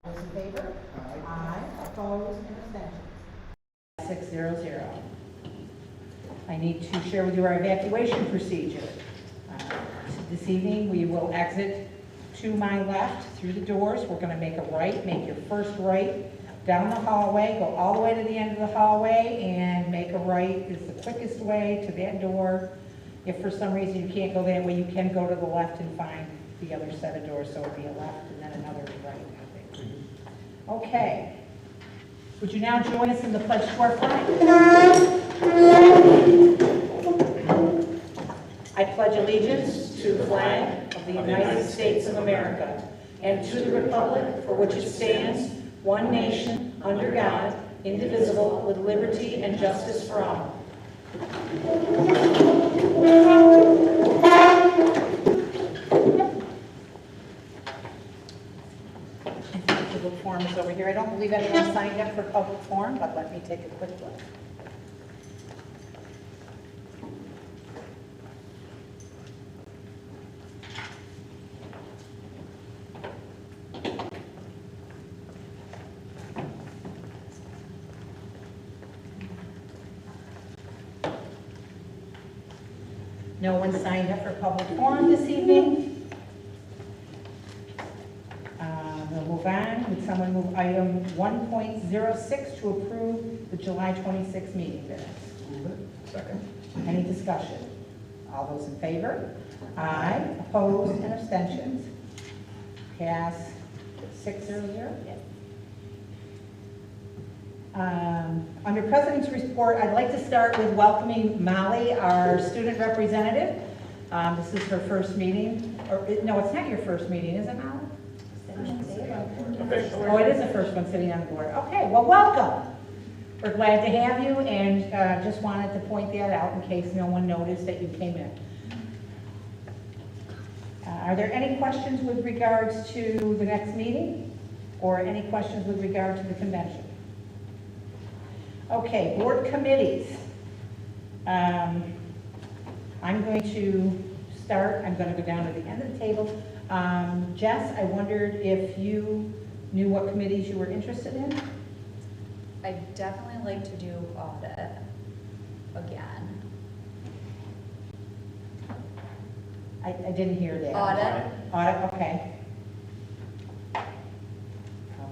Those in favor? Aye. Opposed and abstentions? 600. I need to share with you our evacuation procedure. This evening, we will exit to my left through the doors. We're going to make a right, make your first right down the hallway, go all the way to the end of the hallway, and make a right is the quickest way to that door. If for some reason you can't go that way, you can go to the left and find the other set of doors, so it'll be a left and then another right, I think. Okay. Would you now join us in the pledge to our flag? I pledge allegiance to the flag of the United States of America and to the republic for which it stands, one nation, under God, indivisible, with liberty and justice for all. Public forum is over here. I don't believe anyone signed up for public forum, but let me take a quick look. No one signed up for public forum this evening. We'll move on. Would someone move item 1.06 to approve the July 26th meeting minutes? Move it. Second. Any discussion? All those in favor? Aye. Opposed and abstentions? Pass 600. Under President's Report, I'd like to start with welcoming Molly, our student representative. This is her first meeting. No, it's not your first meeting, is it, Molly? Oh, it is the first one sitting on the board. Okay, well, welcome. We're glad to have you, and just wanted to point that out in case no one noticed that you came in. Are there any questions with regards to the next meeting, or any questions with regard to the convention? Okay, board committees. I'm going to start. I'm going to go down to the end of the table. Jess, I wondered if you knew what committees you were interested in? I'd definitely like to do audit again. I didn't hear that. Audit. Audit, okay.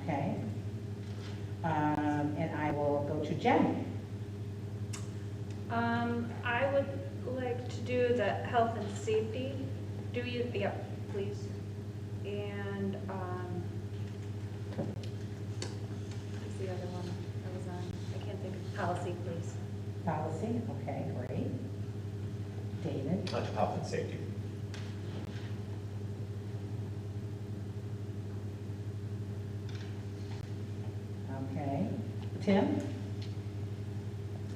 Okay. And I will go to Jen. I would like to do the health and safety. Do you? Yeah, please. And what's the other one I was on? I can't think of policy, please. Policy, okay, great. David. Health and safety. Okay. Tim?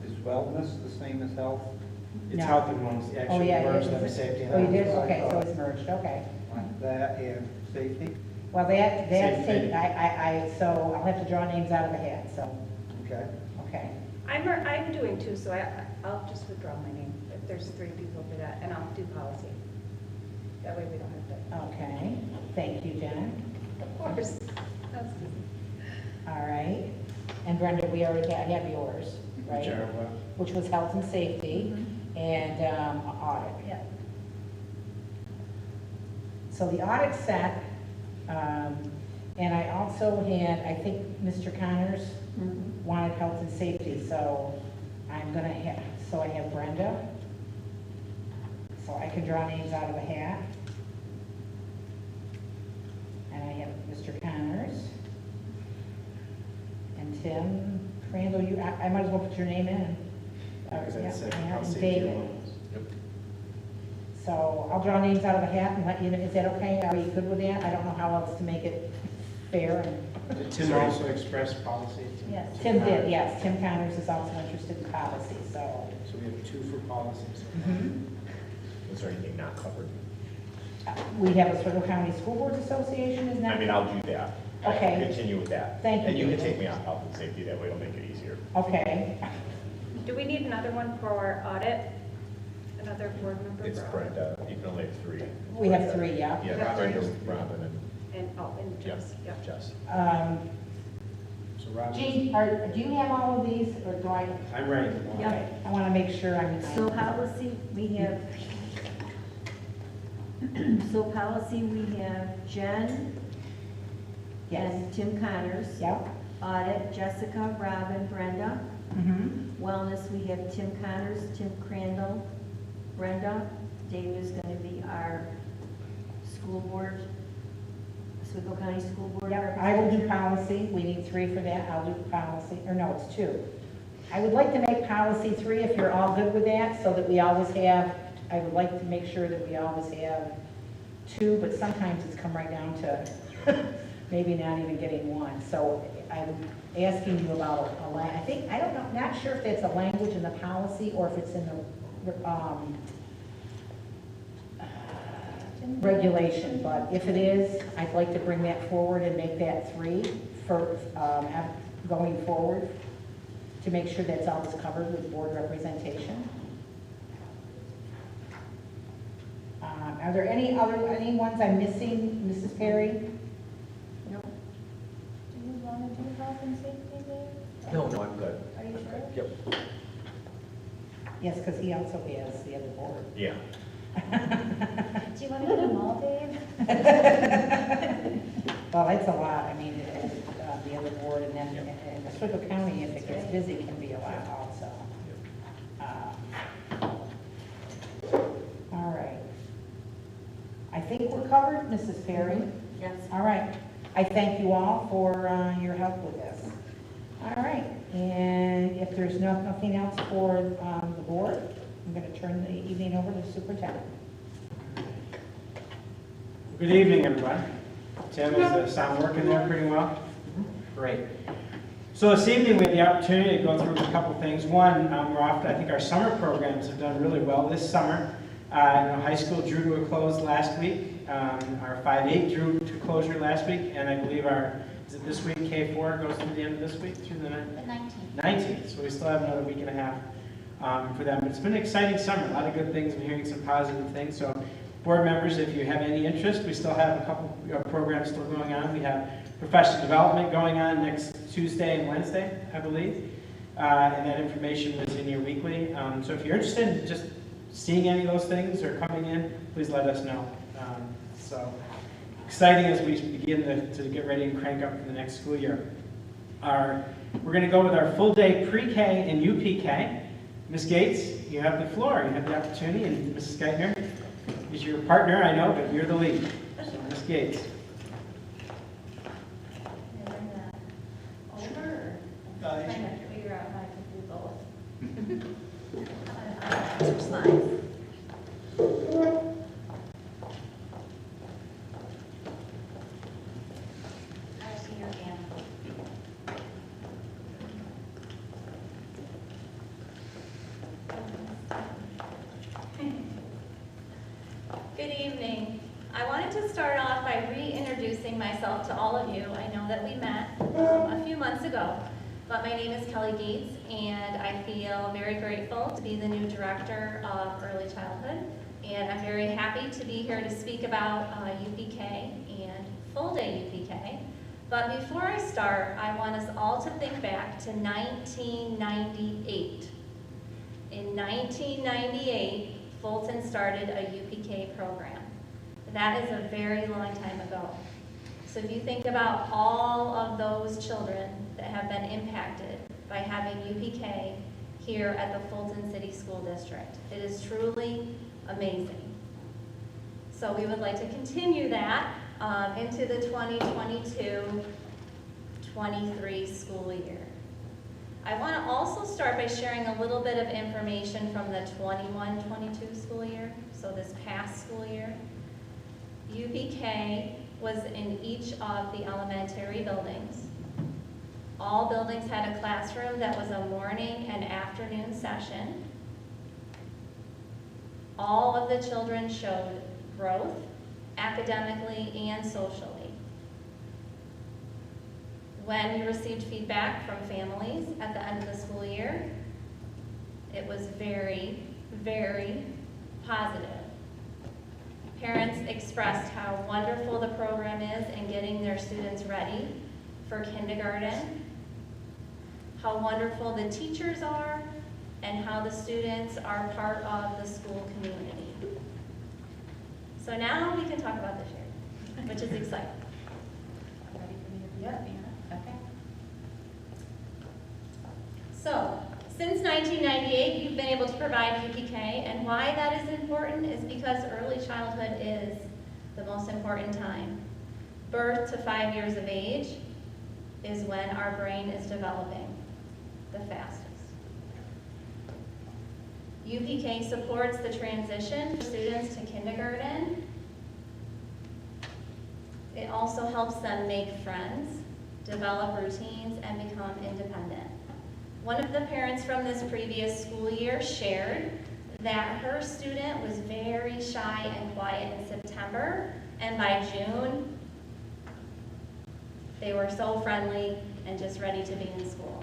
Is wellness the same as health? It's No. health and wellness, Oh, actually yeah, merged it under is. safety and Oh, you health. did? Okay, so it's merged, okay. Like that and safety? Well, that's, Same so I'll have to draw names out of the hat, so, Okay. okay. I'm doing two, so I'll just withdraw my name if there's 3 people for that, and I'll do policy. That way we don't have to. Okay, thank you, Jen. Of course. That's easy. All right. And Brenda, we already have yours, right? Which are what? Which was health and safety and audit. Yeah. So the audit set, and I also had, I think Mr. Connors wanted health and safety, so I'm gonna have, so I have Brenda. So I can draw names out of a hat. And I have Mr. Connors. And Tim Crandall, I might as well put your name in. Because Yeah, that's yeah, health, and safety, and David. wellness. Yep. So I'll draw names out of a hat and let you know, is that okay? Are you good with that? I don't know how else to make it fair. Did Tim also express policy? Yes. Tim did, yes. Tim Connors is also interested in policy, so. So we have 2 for policies. Is there anything not covered? We have a Circle County School Boards Association, isn't that? I mean, I'll do that. Okay. I'll continue with that. Thank you, And you can David. take me off health and safety, that way it'll make it easier. Okay. Do we need another one for audit? Another board member? It's for audit? Brenda, you can only have 3. We have 3, yeah. Yeah, Brenda, Robin, and and Jess, yeah. Jess. So Robin, Jean, do you have all of these, or do I? I'm ready. Okay, I want to make sure I'm. So policy, we have, so policy, we have Jen Yes. and Tim Connors. Yep. Audit, Jessica, Robin, Brenda. Mm-hmm. Wellness, we have Tim Connors, Tim Crandall, Brenda. Dave is going to be our school board, Oswego County School Board Yep, I will do representative. policy. We need 3 for that. I'll do policy, or no, it's 2. I would like to make policy 3 if you're all good with that, so that we always have, I would like to make sure that we always have 2, but sometimes it's come right down to maybe not even getting 1. So I'm asking you about I think, I don't know, not sure if that's a language in the policy or if it's in the, regulation, but if it is, I'd like to bring that forward and make that 3 for, going forward, to make sure that's always covered with board representation. Are there any ones I'm missing, Mrs. Perry? No. Do you want to do health and safety, Dave? No, I'm good. Are you sure? Yep. Yes, because he also has the other board. Yeah. Do you want to do them all, Dave? Well, that's a lot, I mean, the other board, and then in Oswego County, if it gets busy, can be a lot also. All right. I think we're covered, Mrs. Perry. Yes. All right. I thank you all for your help with this. All right, and if there's nothing else for the board, I'm going to turn the evening over to the superintendent. Good evening, everybody. Tim, is the sound working there pretty well? Great. So this evening, we had the opportunity to go through a couple things. One, we're off to, I think our summer programs have done really well this summer. High school drew to a close last week. Our 5-8 drew to closure last week, and I believe is it this week, K4 goes through the end of this week, through the 19th. So we still have another week and a half for them. But it's been an exciting summer, a lot of good things. I'm hearing some positive things. So board members, if you have any interest, we still have a couple programs still going on. We have professional development going on next Tuesday and Wednesday, I believe. And that information is in your weekly. So if you're interested in just seeing any of those things or coming in, please let us know. So exciting as we begin to get ready and crank up for the next school year. We're going to go with our full day pre-K and UPK. Ms. Gates, you have the floor. You have the opportunity, and Mrs. Geithner is your partner, I know, but you're the lead. So Ms. Gates. Over. Guys. Trying to figure out how I can do both. Switch slides. I see your hand. Good evening. I wanted to start off by reintroducing myself to all of you. I know that we met a few months ago, but my name is Kelly Gates, and I feel very grateful to be the new director of early childhood. And I'm very happy to be here to speak about UPK and full day UPK. But before I start, I want us all to think back to 1998. In 1998, Fulton started a UPK program. That is a very long time ago. So if you think about all of those children that have been impacted by having UPK here at the Fulton City School District, it is truly amazing. So we would like to continue that into the 2022-23 school year. I want to also start by sharing a little bit of information from the 21-22 school year, so this past school year. UPK was in each of the elementary buildings. All buildings had a classroom that was a morning and afternoon session. All of the children showed growth, academically and socially. When we received feedback from families at the end of the school year, it was very, very positive. Parents expressed how wonderful the program is in getting their students ready for kindergarten, how wonderful the teachers are, and how the students are part of the school community. So now we can talk about this year, which is exciting. Ready for me to? Yep. Okay. So, since 1998, you've been able to provide UPK, and why that is important is because early childhood is the most important time. Birth to 5 years of age is when our brain is developing the fastest. UPK supports the transition for students to kindergarten. It also helps them make friends, develop routines, and become independent. One of the parents from this previous school year shared that her student was very shy and quiet in September, and by June, they were so friendly and just ready to be in school.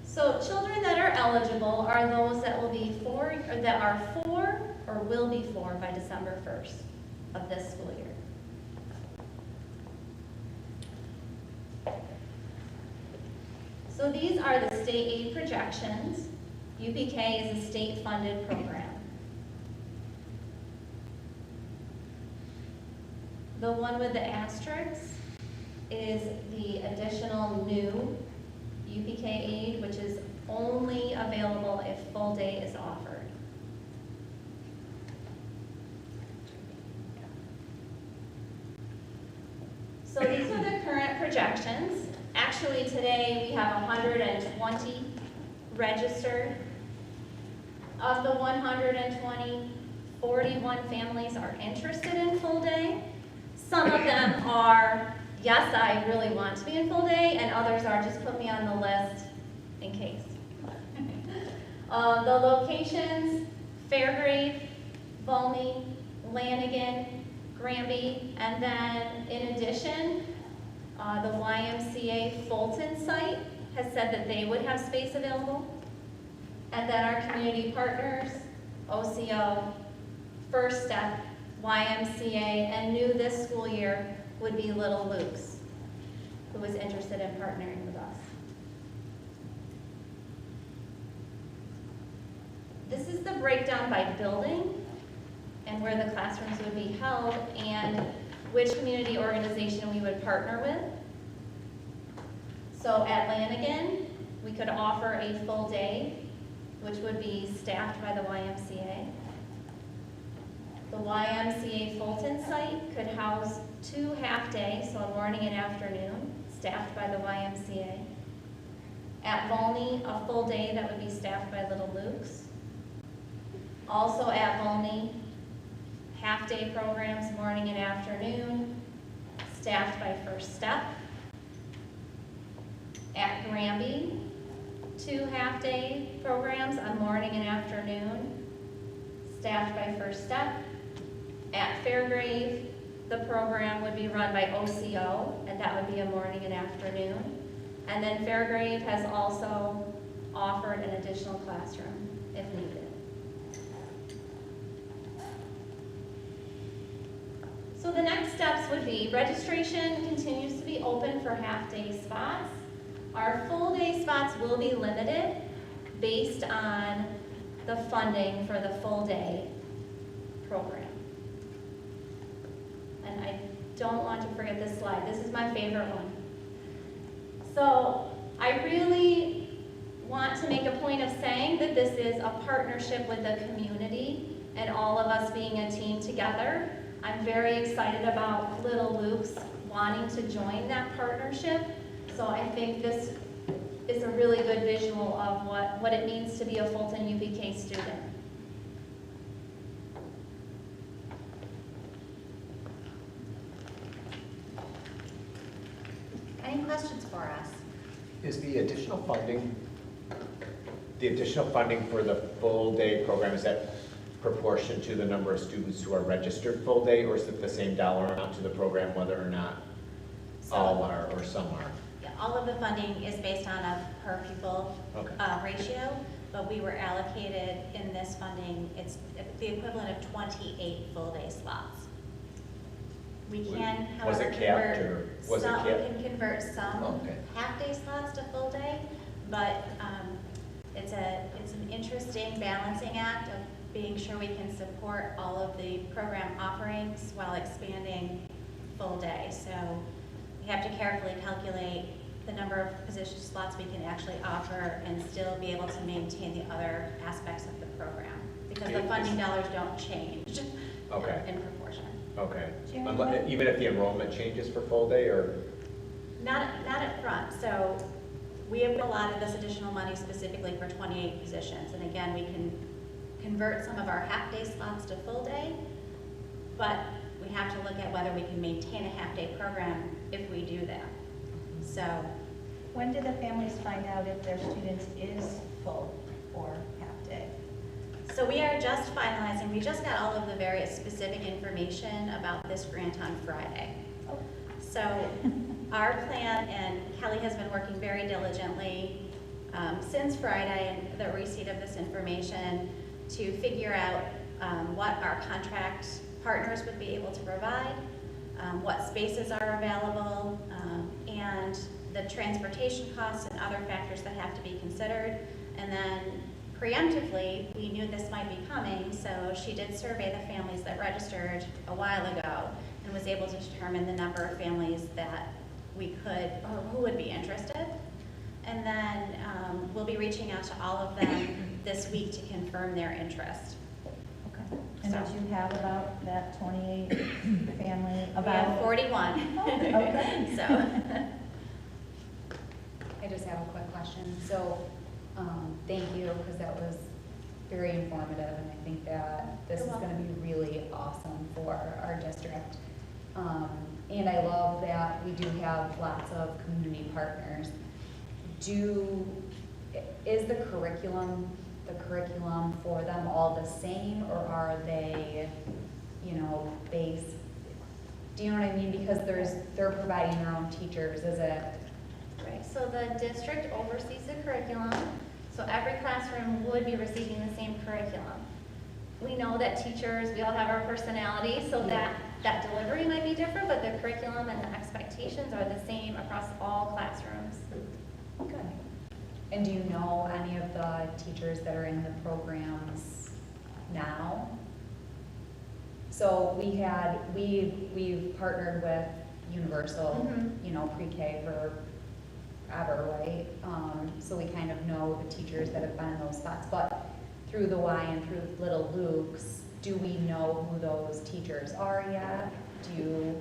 So children that are eligible are those that will be 4, or that are 4 or will be 4 by December 1st of this school year. So these are the state aid projections. UPK is a state-funded program. The one with the asterisks is the additional new UPK aid, which is only available if full day is offered. So these are the current projections. Actually, today we have 120 registered. Of the 120, 41 families are interested in full day. Some of them are, yes, I really want to be in full day, and others are just put me on the list in case. The locations, Fairgrave, Volney, Lanigan, Granby, and then in addition, the YMCA Fulton site has said that they would have space available. And then our community partners, OCO, First Step, YMCA, and new this school year would be Little Luke's, who was interested in partnering with us. This is the breakdown by building and where the classrooms would be held and which community organization we would partner with. So at Lanigan, we could offer a full day, which would be staffed by the YMCA. The YMCA Fulton site could house 2 half-days, so a morning and afternoon, staffed by the YMCA. At Volney, a full day that would be staffed by Little Luke's. Also at Volney, half-day programs, morning and afternoon, staffed by First Step. At Granby, 2 half-day programs, a morning and afternoon, staffed by First Step. At Fairgrave, the program would be run by OCO, and that would be a morning and afternoon. And then Fairgrave has also offered an additional classroom if needed. So the next steps would be registration continues to be open for half-day spots. Our full-day spots will be limited based on the funding for the full-day program. And I don't want to forget this slide. This is my favorite one. So I really want to make a point of saying that this is a partnership with the community and all of us being a team together. I'm very excited about Little Luke's wanting to join that partnership. So I think this is a really good visual of what it means to be a Fulton UPK student. Any questions for us? Is the additional funding for the full day program, is that proportion to the number of students who are registered full day, or is it the same dollar amount to the program whether or not all are or some are? Yeah, all of the funding is based on a per pupil Okay. ratio. but we were allocated in this funding, it's the equivalent of 28 full-day slots. We can, Was however, it capped, convert or was it some, we capped? can convert some Okay. half-day slots to full-day, but it's an interesting balancing act of being sure we can support all of the program offerings while expanding full-day. So we have to carefully calculate the number of position slots we can actually offer and still be able to maintain the other aspects of the program, because the funding dollars don't change Okay. in proportion. Okay. Jeremy? Even if the enrollment changes for full day, or? Not up front. So we have allotted this additional money specifically for 28 positions. And again, we can convert some of our half-day slots to full-day, but we have to look at whether we can maintain a half-day program if we do that. So When do the families find out if their students is full or half-day? So we are just finalizing, we just got all of the various specific information about this grant on Friday. So our plan, and Kelly has been working very diligently since Friday and the receipt of this information to figure out what our contract partners would be able to provide, what spaces are available, and the transportation costs and other factors that have to be considered. And then preemptively, we knew this might be coming, so she did survey the families that registered a while ago and was able to determine the number of families that we could, or who would be interested. And then we'll be reaching out to all of them this week to confirm their interest. Okay. And did you have about that 28 family? We have 41. Okay. So. I just have a quick question. So, thank you, because that was very informative, and I think that this is You're going to be really awesome for our district. And I love that we do have lots of community partners. Is the curriculum for them all the same, or are they, based? Do you know what I mean? Because they're providing their own teachers. Is it? Right, so the district oversees the curriculum, so every classroom would be receiving the same curriculum. We know that teachers, we all have our personality, so that delivery might be different, but the curriculum and the expectations are the same across all classrooms. Good. And do you know any of the teachers that are in the programs now? So we've partnered with Universal, pre-K forever, right? So we kind of know the teachers that have been in those spots, but through the Y and through Little Luke's, do we know who those teachers are yet? Have you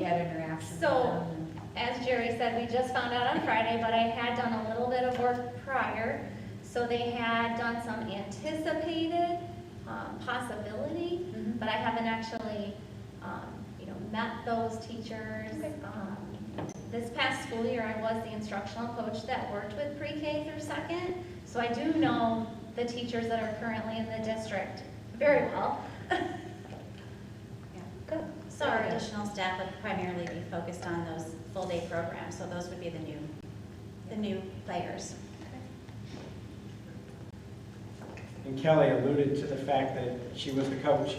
had interactions with them? As Jerry said, we just found out on Friday, but I had done a little bit of work prior. So they had done some anticipated possibility, but I haven't actually, met those teachers. This past school year, I was the instructional coach that worked with pre-K through second. So I do know the teachers that are currently in the district very well. Yeah, good. So our additional staff would primarily be focused on those full-day programs, so those would be the new players. And Kelly alluded to the fact that she was the coach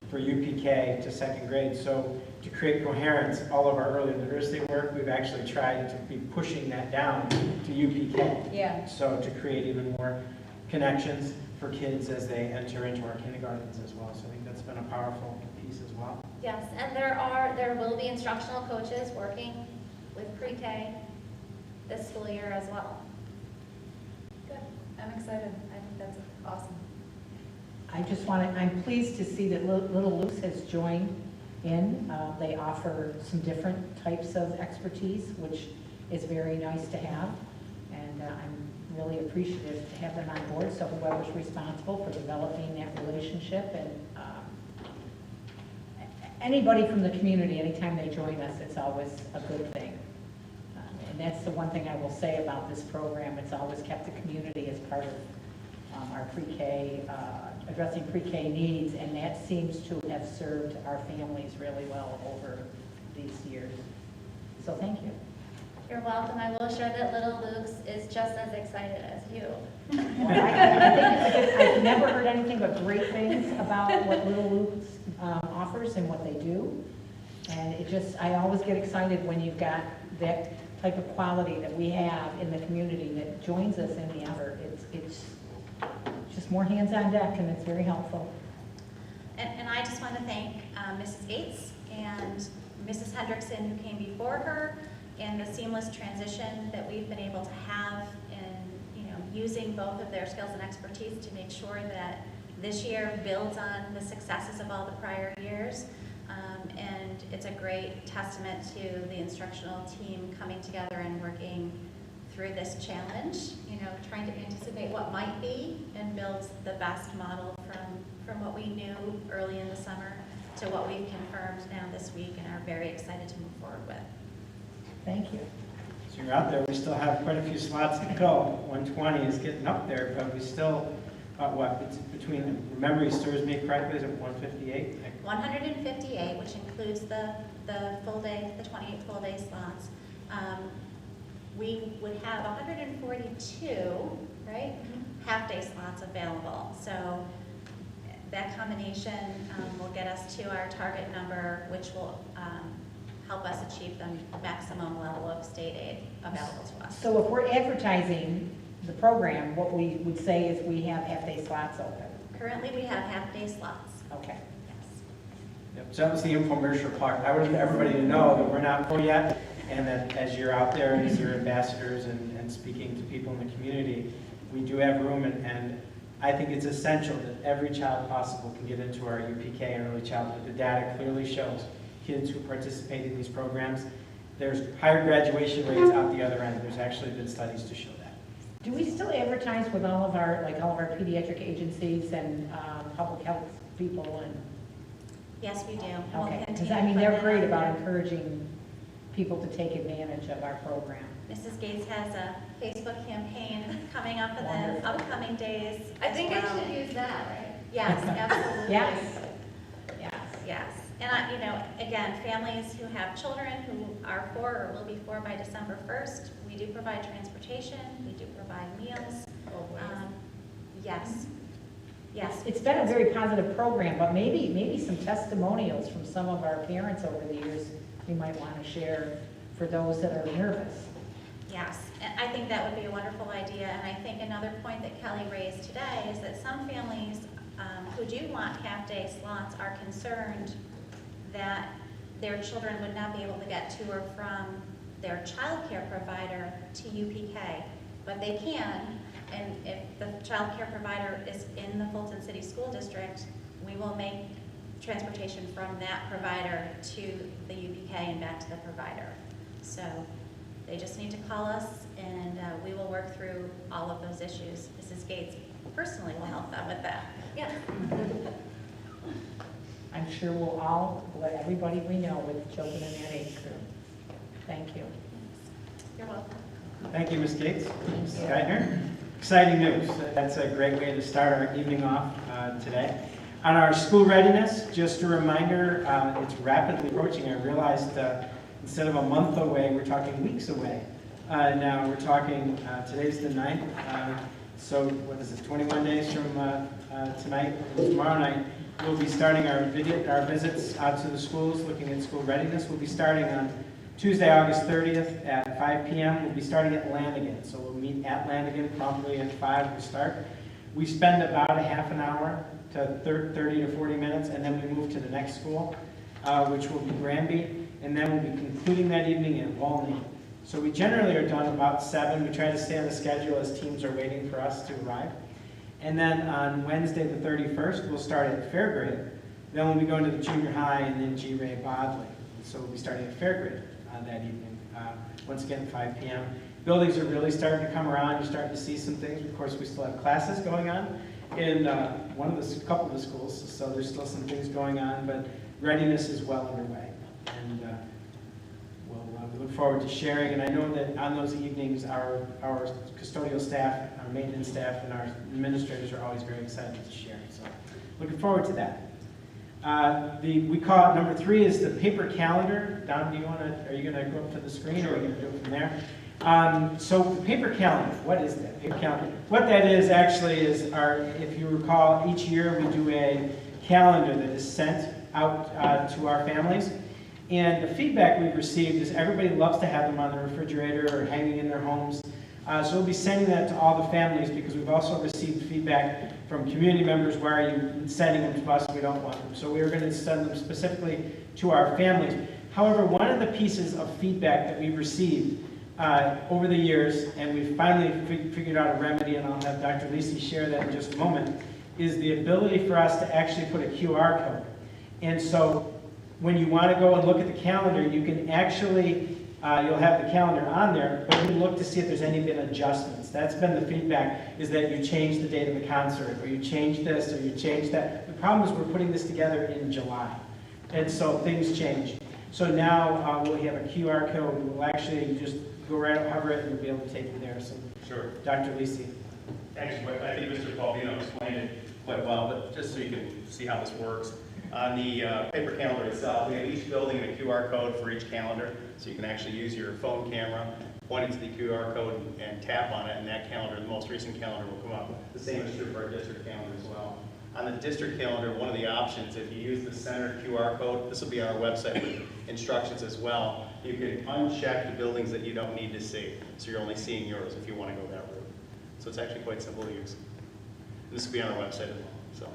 for UPK to second grade. So to create coherence, all of our early literacy work, we've actually tried to be pushing that down to UPK. Yeah. So to create even more connections for kids as they enter into our kindergartens as well. So I think that's been a powerful piece as well. Yes, and there will be instructional coaches working with pre-K this school year as well. Good. I'm excited. I think that's awesome. I'm pleased to see that Little Luke's has joined in. They offer some different types of expertise, which is very nice to have. And I'm really appreciative to have them on board. So whoever's responsible for developing that relationship, and anybody from the community, anytime they join us, it's always a good thing. And that's the one thing I will say about this program. It's always kept the community as part of our pre-K, addressing pre-K needs, and that seems to have served our families really well over these years. So thank you. You're welcome. I will share that little Luke's is just as excited as you. Well, I think it's a good, I've never heard anything but great things about what Little Luke's offers and what they do. And it just, I always get excited when you've got that type of quality that we have in the community that joins us in the effort. It's just more hands on deck, and it's very helpful. And I just want to thank Mrs. Gates and Mrs. Hendrickson, who came before her, and the seamless transition that we've been able to have in, using both of their skills and expertise to make sure that this year builds on the successes of all the prior years. And it's a great testament to the instructional team coming together and working through this challenge, trying to anticipate what might be and build the best model from what we knew early in the summer to what we've confirmed now this week and are very excited to move forward with. Thank you. So you're out there, we still have quite a few slots to go. 120 is getting up there, but we still, it's between, memory serves me correctly, is it 158? 158, which includes the full day, the 28 full day slots. We would have 142, right, half-day slots available. So that combination will get us to our target number, which will help us achieve the maximum level of state aid available to us. So if we're advertising the program, what we would say is we have half-day slots open. Currently, we have half-day slots. Okay. Yes. Yep, so that was the infomercial part. I wanted everybody to know that we're not full yet, and that as you're out there, as your ambassadors and speaking to people in the community, we do have room, and I think it's essential that every child possible can get into our UPK and early childhood. The data clearly shows kids who participate in these programs, there's higher graduation rates out the other end. There's actually been studies to show that. Do we still advertise with all of our pediatric agencies and public health people? And Yes, we do. We'll okay, because continue to they're put great that out about there. encouraging people to take advantage of our program. Mrs. Gates has a Facebook campaign coming up in the Wonderful. upcoming days. I think I as well. should use that, right? Yes, absolutely. Yes. Yes. And again, families who have children who are 4 or will be 4 by December 1st, we do provide transportation, we do provide meals. Yes. Yes. It's been a very positive program, but maybe some testimonials from some of our parents over the years we might want to share for those that are nervous. Yes, and I think that would be a wonderful idea, and I think another point that Kelly raised today is that some families who do want half-day slots are concerned that their children would not be able to get to or from their child care provider to UPK, but they can, and if the child care provider is in the Fulton City School District, we will make transportation from that provider to the UPK and back to the provider. So they just need to call us, and we will work through all of those issues. Mrs. Gates personally will help them with that. Yeah. I'm sure we'll all let everybody we know with children in that age group. Thank you. You're welcome. Thank you, Ms. Gates. Ms. Geithner. Exciting news. That's a great way to start our evening off today. On our school readiness, just a reminder, it's rapidly approaching. I realized instead of a month away, we're talking weeks away. Now we're talking, today's the 9th, so what is it, 21 days from tonight, tomorrow night, we'll be starting our visits out to the schools, looking at school readiness. We'll be starting on Tuesday, August 30th at 5 p.m. We'll be starting at Lanigan, so we'll meet at Lanigan promptly at 5 to start. We spend about a half an hour to 30 to 40 minutes, and then we move to the next school, which will be Granby, and then we'll be concluding that evening at Walney. So we generally are done about 7. We try to stay on the schedule as teams are waiting for us to arrive. And then on Wednesday the 31st, we'll start at Fairgrade. Then we'll be going to the junior high and then G-Ray Bodley. So we'll be starting at Fairgrade that evening, once again 5 p.m. Buildings are really starting to come around. You're starting to see some things. Of course, we still have classes going on in couple of the schools, so there's still some things going on, but readiness is well underway. And we look forward to sharing, and I know that on those evenings, our custodial staff, our maintenance staff, and our administrators are always very excited to share. So looking forward to that. We call it, number 3 is the paper calendar. Don, are you gonna go up to the screen, or are you gonna do it from there? So the paper calendar, what is that, paper calendar? What that is actually is if you recall, each year we do a calendar that is sent out to our families. And the feedback we've received is everybody loves to have them on the refrigerator or hanging in their homes. So we'll be sending that to all the families, because we've also received feedback from community members, why are you sending them to us, we don't want them. So we are going to send them specifically to our families. However, one of the pieces of feedback that we've received over the years, and we've finally figured out a remedy, and I'll have Dr. Lisi share that in just a moment, is the ability for us to actually put a QR code. And so when you want to go and look at the calendar, you can actually, you'll have the calendar on there, but you can look to see if there's any been adjustments. That's been the feedback, is that you changed the date of the concert, or you changed this, or you changed that. The problem is we're putting this together in July, and so things change. So now we'll have a QR code. We'll actually just go right up, hover it, and we'll be able to take you there. So, Sure. Dr. Lisi. Actually, I think Mr. Paulino explained it quite well, but just so you can see how this works. On the paper calendar itself, we have each building and a QR code for each calendar, so you can actually use your phone camera, point it to the QR code, and tap on it, and that calendar, the most recent calendar, will come up. The same is true for our district calendar as well. On the district calendar, one of the options, if you use the center QR code, this will be on our website with instructions as well, you can uncheck the buildings that you don't need to see, so you're only seeing yours if you want to go that route. So it's actually quite simple to use. This will be on our website as well.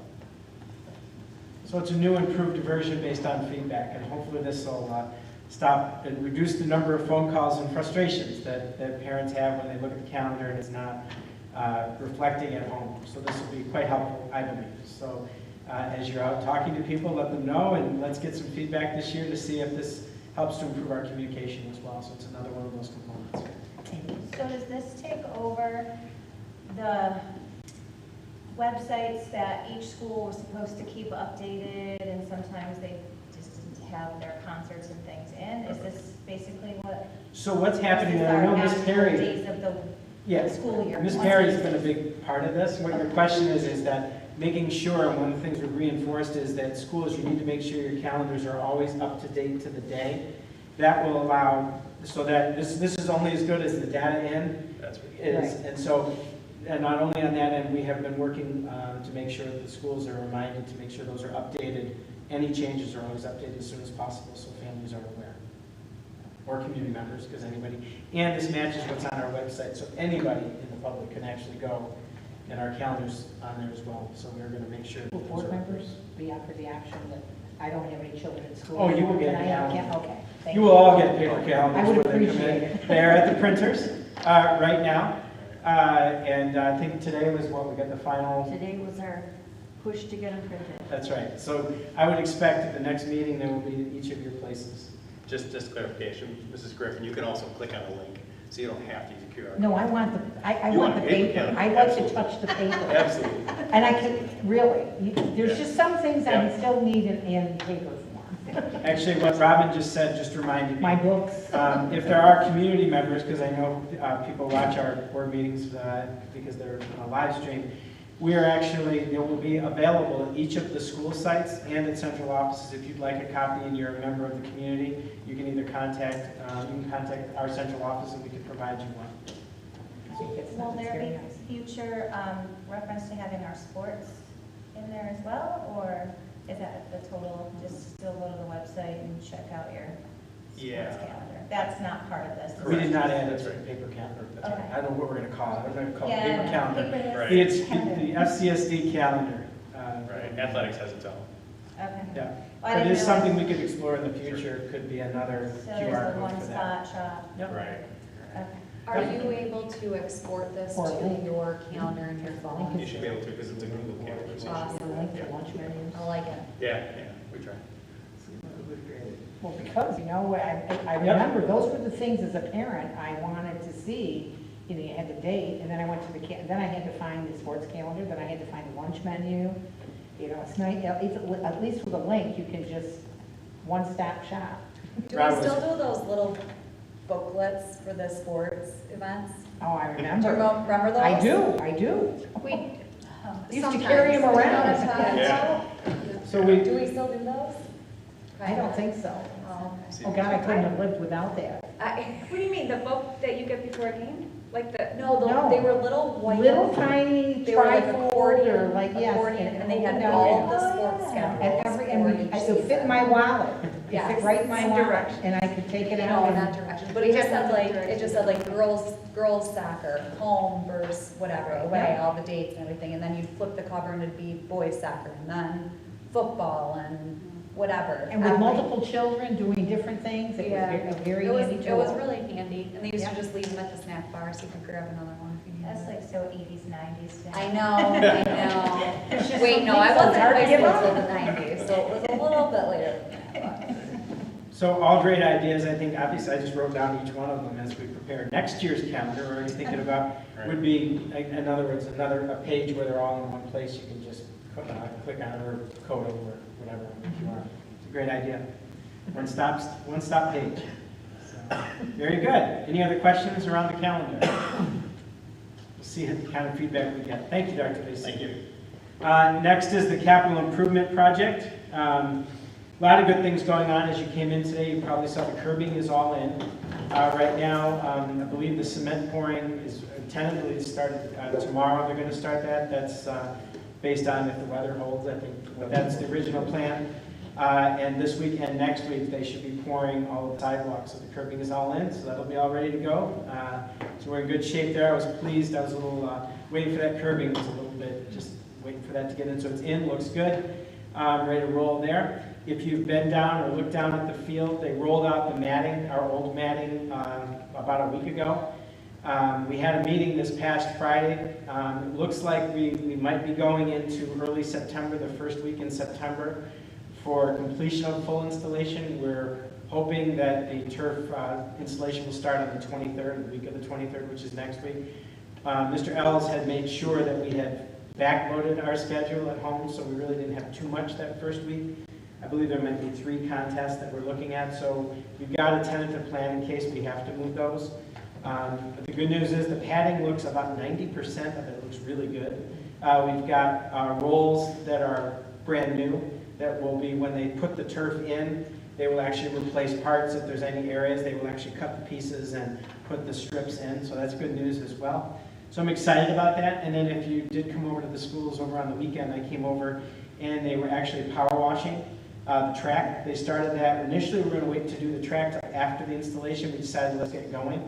So it's a new improved version based on feedback, and hopefully this will stop and reduce the number of phone calls and frustrations that parents have when they look at the calendar and it's not reflecting at home. So this will be quite helpful, I believe. So as you're out talking to people, let them know, and let's get some feedback this year to see if this helps to improve our communication as well. So it's another one of those components. So does this take over the websites that each school was supposed to keep updated, and sometimes they just didn't have their concerts and things in? Is this basically what? So what's happening This is there? I know our Ms. actual Perry. days of the Yes, school year. Ms. Perry's been a big part of this. What your question is that making sure, and one of the things we've reinforced is that schools, you need to make sure your calendars are always up to date to the day. That will allow, so that this is only as good as the data in is. And so, and not only on that end, we have been working to make sure that the schools are reminded to make sure those are updated. Any changes are always updated as soon as possible so families are aware. Or community members, because anybody, and this matches what's on our website, so anybody in the public can actually go, and our calendar's on there as well, so we're going to make sure. Will board members be offered the option that I don't have any children in school? Oh, you will get Can a I have- calendar. Okay, thank You will all get paper calendars. I would when they come appreciate in. it. They're at the printers right now, and I think today was what, we got the final. Today was our push to get them printed. That's right, so I would expect at the next meeting, they will be at each of your places. Just clarification, Mrs. Griffin, you can also click on a link, so you don't have to use a QR code. No, I want I You want want the paper paper. calendar, I like to absolutely. touch the paper. Absolutely. And I can, really, there's Yeah. just some things I Yeah. still need in paper form. Actually, what Robin just said just reminded me. My books. If there are community members, because I know people watch our board meetings because they're on a live stream, we are actually, they will be available at each of the school sites and at central offices. If you'd like a copy and you're a member of the community, you can either contact our central office and we can provide you one. Will there be future reference to having our sports in there as well, or is that the total, just still go to the website and check out your Yeah. sports calendar? That's not part of this? We did not add it That's to right. the paper calendar. That's Okay. right. I don't know what we're going to call it. I'm going to call it Yeah, paper calendar. paperless Right. It's calendar. the FCSD calendar. Right, athletics has its own. Okay. Yeah. Well, I But didn't it is something we realize- could explore in the future. Could be another So QR there's the code for that. one-stop shop. Yep. Right. Okay. Are you able to export this Or to link. your calendar and your phone? You should be able to, because it's a Google calendar. so you should- Awesome. Link to lunch menus. I like it. Yeah, we try. Well, because, I remember, those were the things as a parent I wanted to see. You had the date, and then I went to then I had to find the sports calendar, then I had to find the lunch menu. It's nice, at least with a link, you can just one-stop shop. Do Rob we was- still do those little booklets for the sports events? Oh, I Do you remember. remember those? I do. We Used to carry 'em sometimes, around. you know what I'm talking Yeah. about? So we, Do we still do those? I don't think so. Oh, Oh, God, I couldn't have lived without that. What do you mean, the book that you get before a game? Like the, No, No. they were little white. Little tiny They were like trifold accordion, or like, yes. accordion, and they had open all down. of the sports And schedules every, for and each it fit in my season. wallet. It Yes. fit right in my And wallet. directions. And I could take it No, out. not and- directions, but it just said like, girls soccer, home versus whatever, away, all the dates and everything, and then you'd flip the cover and it'd be boys soccer, and then football and whatever. And with multiple children doing different things, it was Yeah. a very It was, handy it tool. was really handy, and they used Yeah. to just leave them at the snack bar, so you could grab another one if you That's needed like so 80s, 90s. I know. It's just Wait, some no, I things wasn't it's hard to high give school up. until the 90s, so it was a little bit later than that, but. so all great ideas, I think, obviously, I just wrote down each one of them as we prepare next year's calendar. We're already thinking about, would be, in other words, a page where they're all in one place, you can just click on it or code over or whatever if you want. It's a great idea. One-stop page. So, very good. Any other questions around the calendar? We'll see the kind of feedback we get. Thank you, Dr. Lacy. Thank you. Next is the capital improvement project. A lot of good things going on. As you came in today, you probably saw the curbing is all in. Right now, I believe the cement pouring is tentatively started tomorrow. They're going to start that. That's based on if the weather holds. I think that's the original plan. And this week and next week, they should be pouring all the sidewalks. So the curbing is all in, so that'll be all ready to go. So we're in good shape there. I was pleased. I was a little waiting for that curbing. Was a little bit just waiting for that to get in. So it's in, looks good. Ready to roll there. If you've been down or looked down at the field, they rolled out the matting, our old matting, about a week ago. We had a meeting this past Friday. It looks like we might be going into early September, the first week in September, for completion of full installation. We're hoping that the turf installation will start on the 23rd, the week of the 23rd, which is next week. Mr. Ells had made sure that we had backloaded our schedule at home, so we really didn't have too much that first week. I believe there might be 3 contests that we're looking at, so we've got a tentative plan in case we have to move those. But the good news is the padding looks about 90% of it looks really good. We've got rolls that are brand new that will be, when they put the turf in, they will actually replace parts. If there's any areas, they will actually cut the pieces and put the strips in, so that's good news as well. So I'm excited about that. And then if you did come over to the schools over on the weekend, I came over and they were actually power washing the track. They started that. Initially, we were going to wait to do the track till after the installation. We decided let's get going,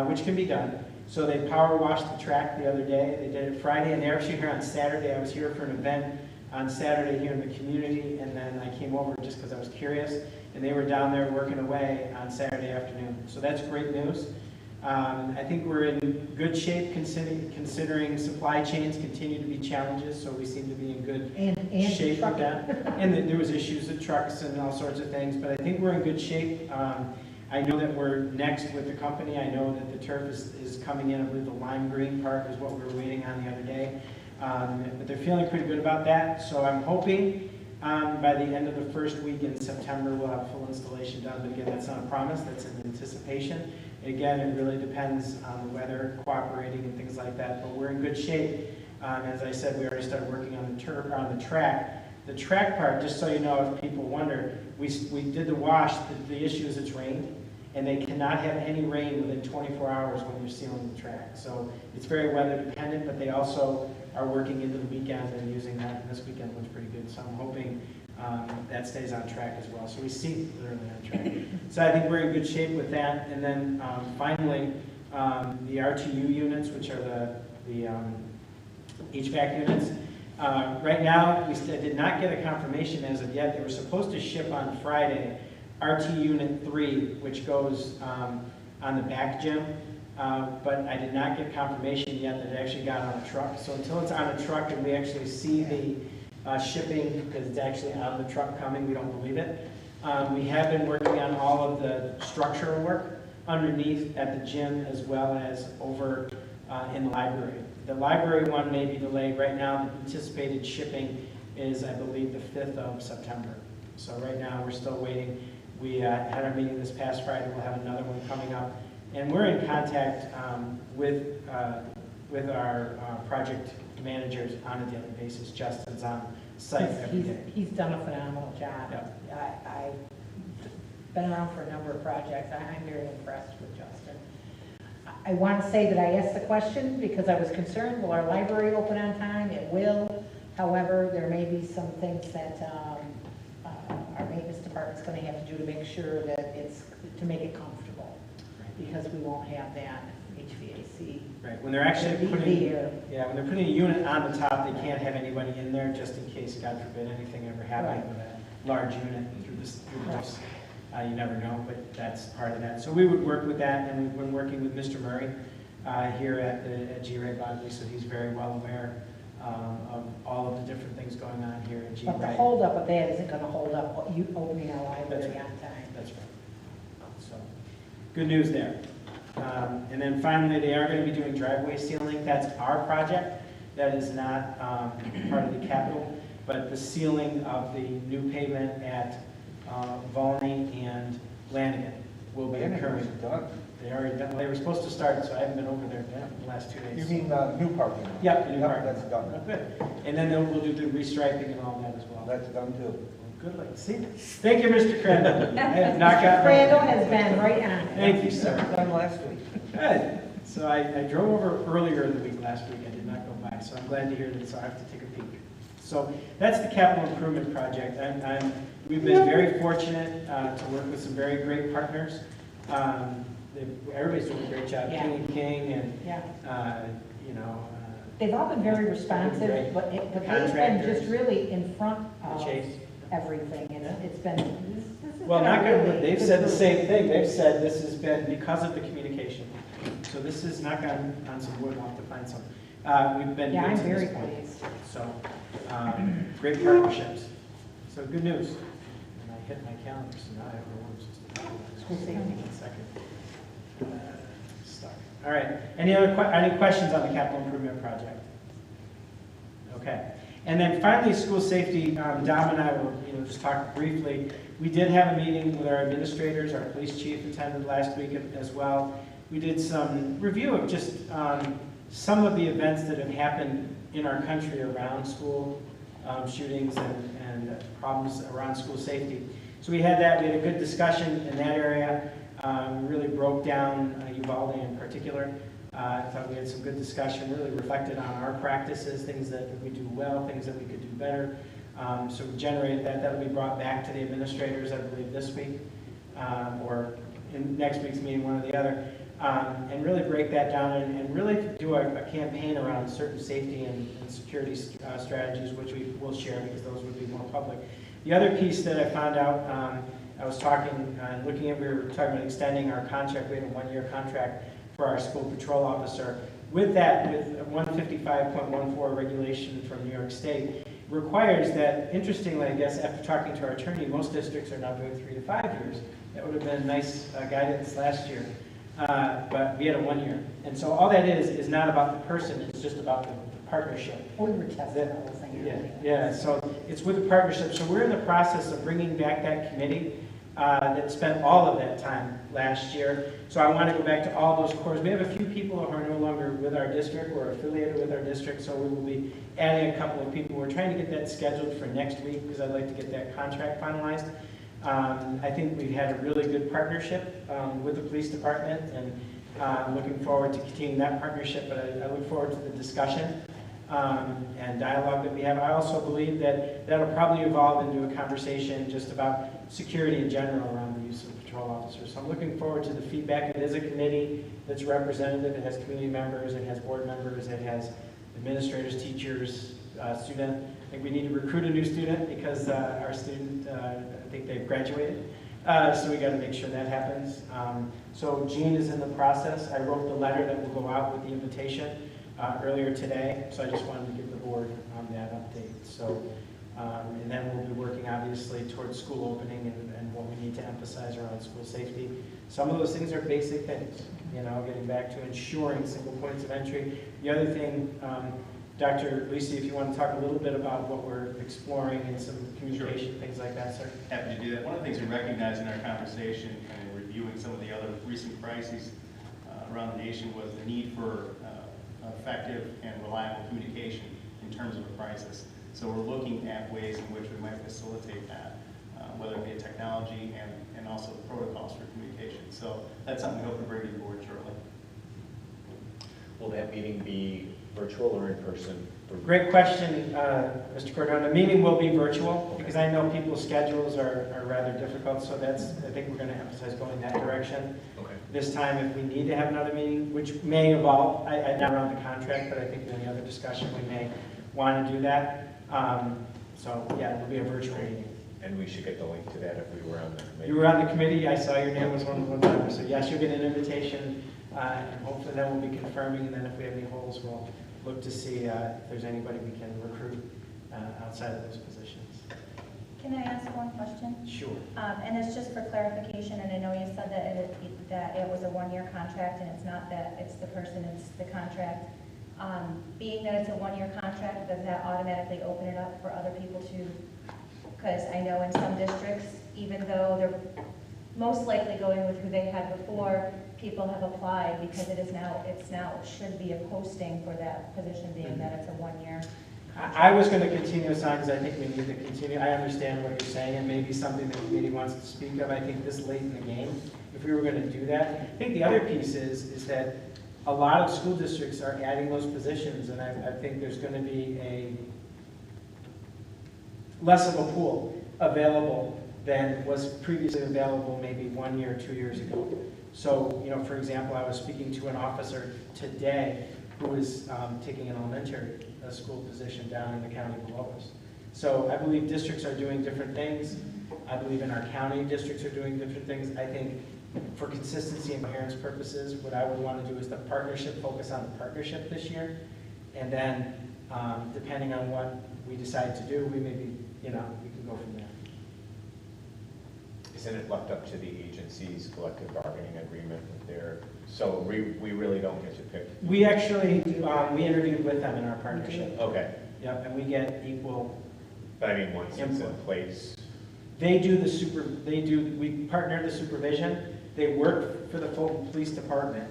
which can be done. So they power washed the track the other day. They did it Friday, and they're actually here on Saturday. I was here for an event on Saturday here in the community, and then I came over just because I was curious, and they were down there working away on Saturday afternoon. So that's great news. I think we're in good shape considering supply chains continue to be challenges, so we seem to be in good And shape with that. And there was issues with trucks and all sorts of things, but I think we're in good shape. I know that we're next with the company. I know that the turf is coming in. I believe the lime green part is what we were waiting on the other day. But they're feeling pretty good about that. So I'm hoping by the end of the first week in September, we'll have full installation done. But again, that's not a promise. That's an anticipation. Again, it really depends on the weather cooperating and things like that. But we're in good shape. As I said, we already started working on the turf, on the track. The track part, just so you know, if people wonder, we did the wash. The issue is it's rained, and they cannot have any rain within 24 hours when you're sealing the track. So it's very weather dependent, but they also are working into the weekend and using that. And this weekend looks pretty good, so I'm hoping that stays on track as well. So we see literally on track. So I think we're in good shape with that. And then finally, the RTU units, which are the HVAC units. Right now, we did not get a confirmation as of yet. They were supposed to ship on Friday RT Unit 3, which goes on the back gym, but I did not get confirmation yet that it actually got on a truck. So until it's on a truck and we actually see the shipping, because it's actually on the truck coming, we don't believe it. We have been working on all of the structural work underneath at the gym as well as over in the library. The library one may be delayed. Right now, the anticipated shipping is, I believe, the 5th of September. So right now, we're still waiting. We had our meeting this past Friday. We'll have another one coming up. And we're in contact with our project managers on a daily basis. Justin's on site every day. He's done a phenomenal job. Yeah. I've been around for a number of projects. I'm very impressed with Justin. I want to say that I asked the question because I was concerned, will our library open on time? It will. However, there may be some things that our maintenance department's going to have to do to make sure that to make it comfortable, because we won't have that HVAC. Right, when they're actually Be putting, there. yeah, when they're putting a unit on the top, they can't have anybody in there just in case, God forbid, anything ever happened Right. with a large unit through the house. You never know, but that's part of that. So we would work with that, and we've been working with Mr. Murray here at G-Ray Bodley, so he's very well aware of all of the different things going on here at G-Ray. But the holdup of that isn't going to hold up you opening our library That's right. on time. That's right. So, good news there. And then finally, they are going to be doing driveway sealing. That's our project. That is not part of the capital, but the sealing of the new pavement at Volney and Lanigan will be occurring. Done. They already done. They were supposed to start, so I haven't been over there the last 2 days. You mean new parking lot? Yep, the new Yep, parking that's lot. done. Oh, good. And then we'll do the restriping and all that as well. That's done too. Good luck. See? Thank you, Mr. Crandall. I have not gotten. Crandall has been right on it. Thank you, sir. Done last week. Good. So I drove over earlier in the week last week. I did not go by, so I'm glad to hear that, so I have to take a peek. So that's the capital improvement project. We've been very fortunate to work with some very great partners. Everybody's doing a great job. Yeah. King and King and, Yeah. you know. They've all been very responsive, Great. but they've been Contractors. just really in front of Chase. everything. It's been, this has Well, been a not gonna, really they've good said the group. same thing. They've said this has been because of the communication. So this is not on some wood. We'll have to find some. We've been Yeah, good I'm to very this point. pleased. So, great partnerships. So good news. And I hit my calendar, so now I have no words. School safety. One second. Stuck. All right. Any questions on the capital improvement project? Okay. And then finally, school safety. Dom and I will, just talk briefly. We did have a meeting with our administrators. Our police chief attended last week as well. We did some review of just some of the events that have happened in our country around school shootings and problems around school safety. So we had that. We had a good discussion in that area. We really broke down Uvalde in particular. I thought we had some good discussion, really reflected on our practices, things that we do well, things that we could do better. So we generated that. That'll be brought back to the administrators, I believe, this week or in next week's meeting, one or the other. And really break that down and really do a campaign around certain safety and security strategies, which we will share because those would be more public. The other piece that I found out, I was talking, we were talking about extending our contract. We have a 1-year contract for our school patrol officer. With that, with 155.14 regulation from New York State, requires that, interestingly, I guess, after talking to our attorney, most districts are now doing 3 to 5 years. That would have been nice guidance last year. But we had a 1 year. And so all that is not about the person, it's just about the partnership. We were testing the whole thing. Yeah, so it's with the partnership. So we're in the process of bringing back that committee that spent all of that time last year. So I want to go back to all those cores. We have a few people who are no longer with our district or affiliated with our district, so we will be adding a couple of people. We're trying to get that scheduled for next week because I'd like to get that contract finalized. I think we've had a really good partnership with the police department, and I'm looking forward to continuing that partnership, but I look forward to the discussion and dialogue that we have. I also believe that that'll probably evolve into a conversation just about security in general around the use of patrol officers. So I'm looking forward to the feedback. It is a committee that's representative. It has community members, it has board members, it has administrators, teachers, student. I think we need to recruit a new student because our student, I think they've graduated. So we got to make sure that happens. So Jean is in the process. I wrote the letter that will go out with the invitation earlier today. So I just wanted to give the board that update. So, and then we'll be working obviously towards school opening and what we need to emphasize around school safety. Some of those things are basic things, getting back to ensuring single points of entry. The other thing, Dr. Lisi, if you want to talk a little bit about what we're exploring and some communication, things like that, sir. Happy to do that. One of the things we recognize in our conversation and reviewing some of the other recent crises around the nation was the need for effective and reliable communication in terms of a crisis. So we're looking at ways in which we might facilitate that, whether it be a technology and also the protocols for communication. So that's something we hope to bring to the board shortly. Will that meeting be virtual or in person? Great question, Mr. Cordone. The meeting will be virtual because I know people's schedules are rather difficult, so I think we're going to emphasize going that direction. Okay. This time, if we need to have another meeting, which may evolve, I'm not around the contract, but I think in the other discussion, we may want to do that. So, yeah, it'll be a virtual meeting. And we should get the link to that if we were on the committee. You were on the committee, I saw your name was one of the members, so yes, you'll get an invitation, and hopefully then we'll be confirming, and then if we have any holes, we'll look to see if there's anybody we can recruit outside of those positions. Can I ask one question? Sure. And it's just for clarification, and I know you said that it was a one-year contract, and it's not that it's the person, it's the contract. Being that it's a one-year contract, does that automatically open it up for other people to, because I know in some districts, even though they're most likely going with who they had before, people have applied because it should be a posting for that position, being that it's a one-year. I was going to continue this on because I think we need to continue. I understand what you're saying, and maybe something the committee wants to speak of. I think this late in the game, if we were going to do that. I think the other piece is that a lot of school districts are adding those positions, and I think there's going to be less of a pool available than was previously available maybe 1 year, 2 years ago. So, for example, I was speaking to an officer today who is taking an elementary school position down in the county below us. So I believe districts are doing different things. I believe in our county, districts are doing different things. I think for consistency and coherence purposes, what I would want to do is the partnership, focus on the partnership this year. And then, depending on what we decide to do, we maybe, we can go from there. Isn't it left up to the agency's collective bargaining agreement with so we really don't get to pick? We actually, we interviewed with them in our partnership. Okay. Yep, and we get equal. But I mean, once it's in place. We partner the supervision. They work for the Fulton Police Department,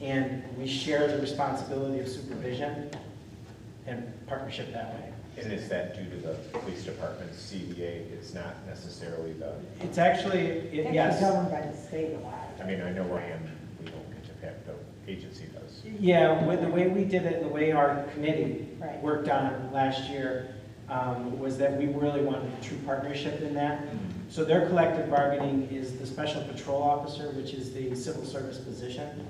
and we share the responsibility of supervision and partnership that way. And is that due to the police department's CBA? It's not necessarily the... It's actually, yes. It's governed by the state a lot. I mean, I know where I am, we don't get to pick, the agency does. Yeah, with the way we did it, the way our committee Right. worked on it last year, was that we really wanted a true partnership in that. So their collective bargaining is the special patrol officer, which is the civil service position.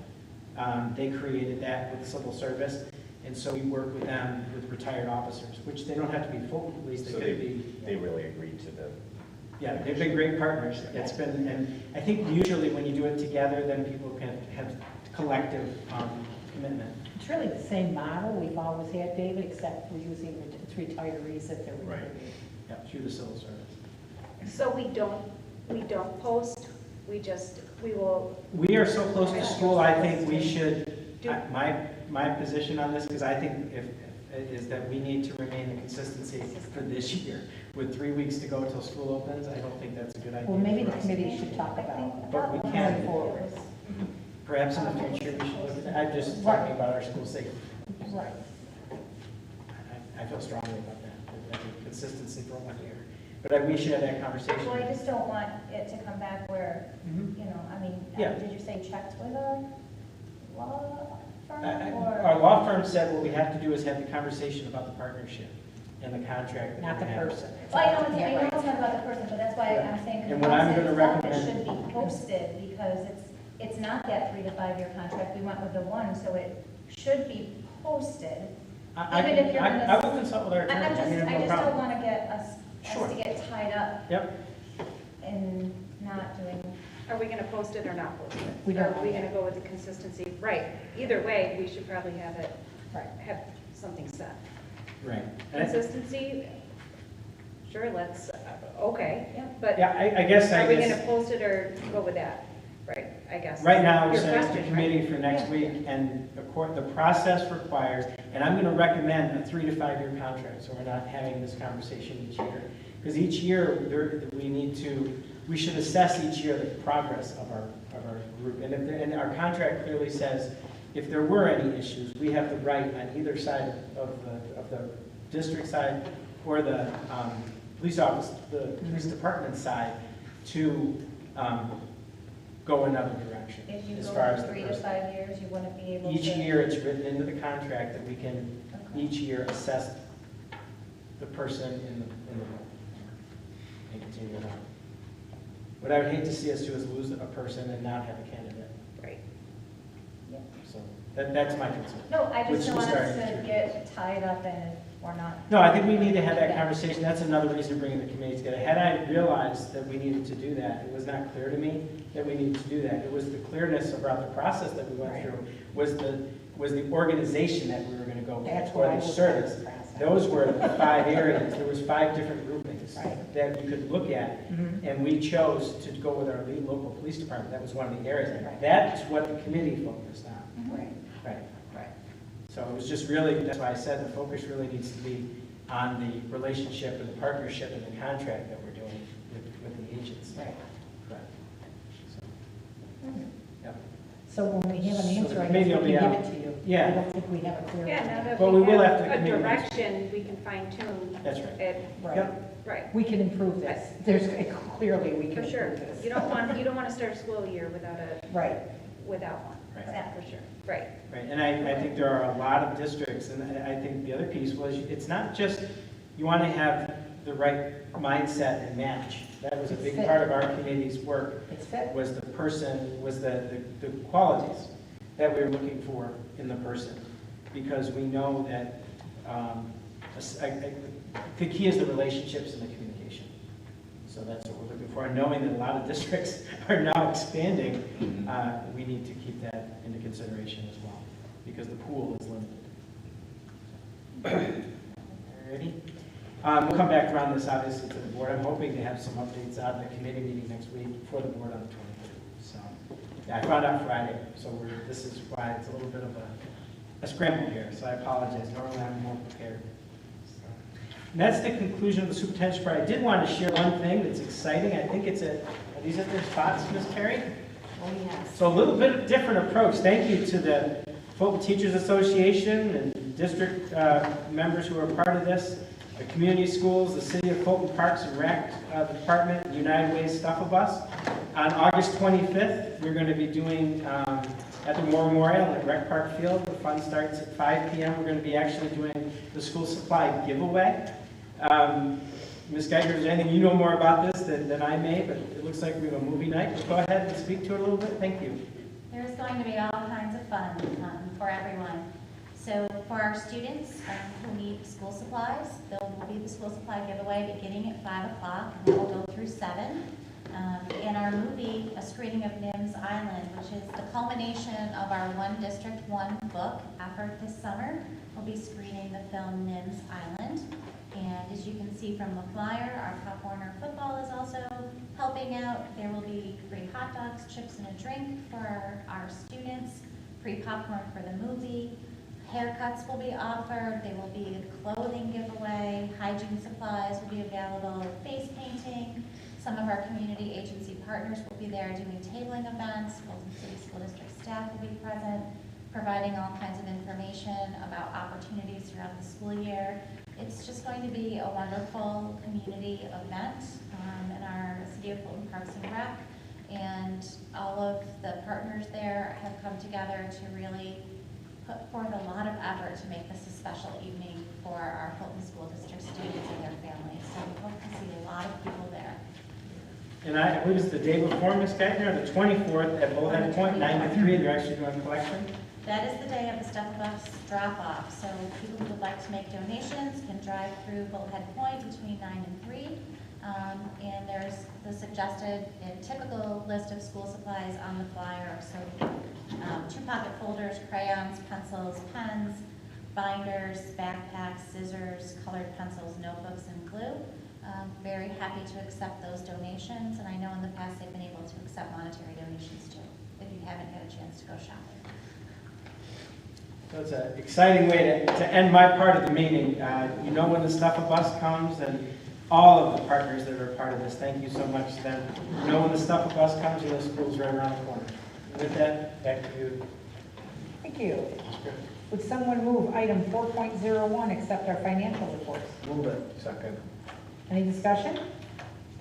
They created that with civil service. And so we work with them with retired officers, which they don't have to be Fulton Police, they So could be. they really agreed to the... Yeah, they've been great partners. It's been, and I think usually when you do it together, then people can have collective commitment. It's really the same model we've always had, David, except we're using retirees that they're Right. recruiting. Yeah, through the civil service. So we don't post, we will. We are so close to school, I think we should, my position on this, because I think is that we need to remain in consistency for this year. With 3 weeks to go until school opens, I don't think that's a good idea. Well, maybe for the us. committee should talk about But we going can, forward. perhaps in the future, we should look at that. I'm just talking about our school safety. Right. I feel strongly about that. I think consistency for 1 year. But we should have that conversation. Well, I just don't want it to come back where, Yeah. did you say checked with a law firm? Our law firm said what we have to do is have the conversation about the partnership and the contract. that Not the we have. person. Well, I know it's not about the person, but that's why I'm saying. And what I'm gonna recommend- It should be posted, because it's not that 3 to 5 year contract, we went with the one, so it should be posted. Even if you're I will consult with our attorney. I just no don't problem. want to get us Sure. to get tied up Yep. in not doing. Are we gonna post it or not post it? We don't Or are we know gonna go with the consistency? Right, either way, we should probably have Right. something set. Right. Consistency, sure, let's, okay, but Yeah, I guess, are we gonna post it or go with that? Right, I guess. right now, we're Your setting up the question, committee right? for next week, and the process requires, and I'm gonna recommend a 3 to 5 year contract, so we're not having this conversation each year. Because each year, we should assess each year the progress of our group. And our contract clearly says, if there were any issues, we have the right on either side of the district side or the police office, the police department side to go another direction. If you as go far as for the 3 to person. 5 years, you wouldn't be able to. Each year, it's written into the contract that we can Okay. each year assess the person in the role and continue it on. What I would hate to see us do is lose a person and not have a candidate. Right. So that's my concern. No, I Which just don't we want us started to to. get tied up in it or not. No, I think we need to have that conversation. That's another reason bringing the committee together. Had I realized that we needed to do that, it was not clear to me that we needed to do that. It was the clearness about the process that we went through, was the organization that we were going to go with, That's or what I the was service. trying to process. Those were the 5 areas. There was 5 different groupings Right. that we could look at, Mhm. and we chose to go with our lead local police department. That was one of the areas. Right. That's what the committee focused on. Right. Right. Right. So it was just really, that's why I said the focus really needs to be on the relationship and the partnership and the contract that we're doing with the agents. Right. Correct. So, yep. So when we have an So the answer, I guess we committee can will give be it out. to you. Yeah. I don't think we have a clear. Yeah, now that But we we will have have to a committee next. direction, we can fine tune That's right. it. Right. Yep. Right, We can improve this. There's, clearly we can for sure. improve this. You don't want to start a school year without Right. one. Right. That for sure. Right. Right, and I think there are a lot of districts, and I think the other piece was, it's not just, you want to have the right mindset and match. That was a big part of our committee's work, It's fit. was the person, was the qualities that we were looking for in the person. Because we know that the key is the relationships and the communication. So that's what we're looking for. And knowing that a lot of districts are now expanding, we need to keep that into consideration as well, because the pool is limited. Alrighty. We'll come back around this, obviously, to the board. I'm hoping to have some updates out in the committee meeting next week for the board on the 23rd. So, yeah, I found out Friday, so this is why it's a little bit of a scramble here, so I apologize. Normally I'm more prepared. So, and that's the conclusion of the superintendent's report. I did want to share one thing that's exciting. I think are these at their spots, Ms. Perry? Oh, yes. So a little bit of different approach. Thank you to the Fulton Teachers Association and district members who are part of this, the community schools, the City of Fulton Parks and Rec Department, United Way Stuff-A-Bus. On August 25th, we're going to be doing at the War Memorial at Rec Park Field. The fun starts at 5 p.m. We're going to be actually doing the school supply giveaway. Ms. Geiger, is there anything you know more about this than I may? But it looks like we have a movie night. Go ahead and speak to it a little bit. Thank you. There's going to be all kinds of fun for everyone. So for our students who need school supplies, there will be the school supply giveaway beginning at 5 o'clock, and it will go through 7. In our movie, a screening of NIMS Island, which is the culmination of our One District, One Book effort this summer, we'll be screening the film NIMS Island. And as you can see from the flyer, our Pop Warner Football is also helping out. There will be free hot dogs, chips, and a drink for our students, free popcorn for the movie. Haircuts will be offered. There will be a clothing giveaway. Hygiene supplies will be available. Face painting. Some of our community agency partners will be there doing tabling events. Fulton City School District staff will be present, providing all kinds of information about opportunities throughout the school year. It's just going to be a wonderful community event in our City of Fulton Parks and Rec. And all of the partners there have come together to really put forth a lot of effort to make this a special evening for our Fulton School District students and their families. So we hope to see a lot of people there. And I believe it's the day before, Ms. Geithner, the 24th at Bullhead Point, 9 to 3. They're actually doing a collection. That is the day of the Stuff-A-Bus drop-off. So people who would like to make donations can drive through Bullhead Point between 9 and 3. And there's the suggested and typical list of school supplies on the flyer. So 2 pocket folders, crayons, pencils, pens, binders, backpacks, scissors, colored pencils, notebooks, and glue. Very happy to accept those donations, and I know in the past they've been able to accept monetary donations too, if you haven't had a chance to go shopping. So it's an exciting way to end my part of the meeting. You know when the Stuff-A-Bus comes, and all of the partners that are part of this, thank you so much to them. You know when the Stuff-A-Bus comes, and the school's right around the corner. And with that, back to you. Thank you. Would someone move item 4.01, accept our financial reports? Move it. Second. Any discussion?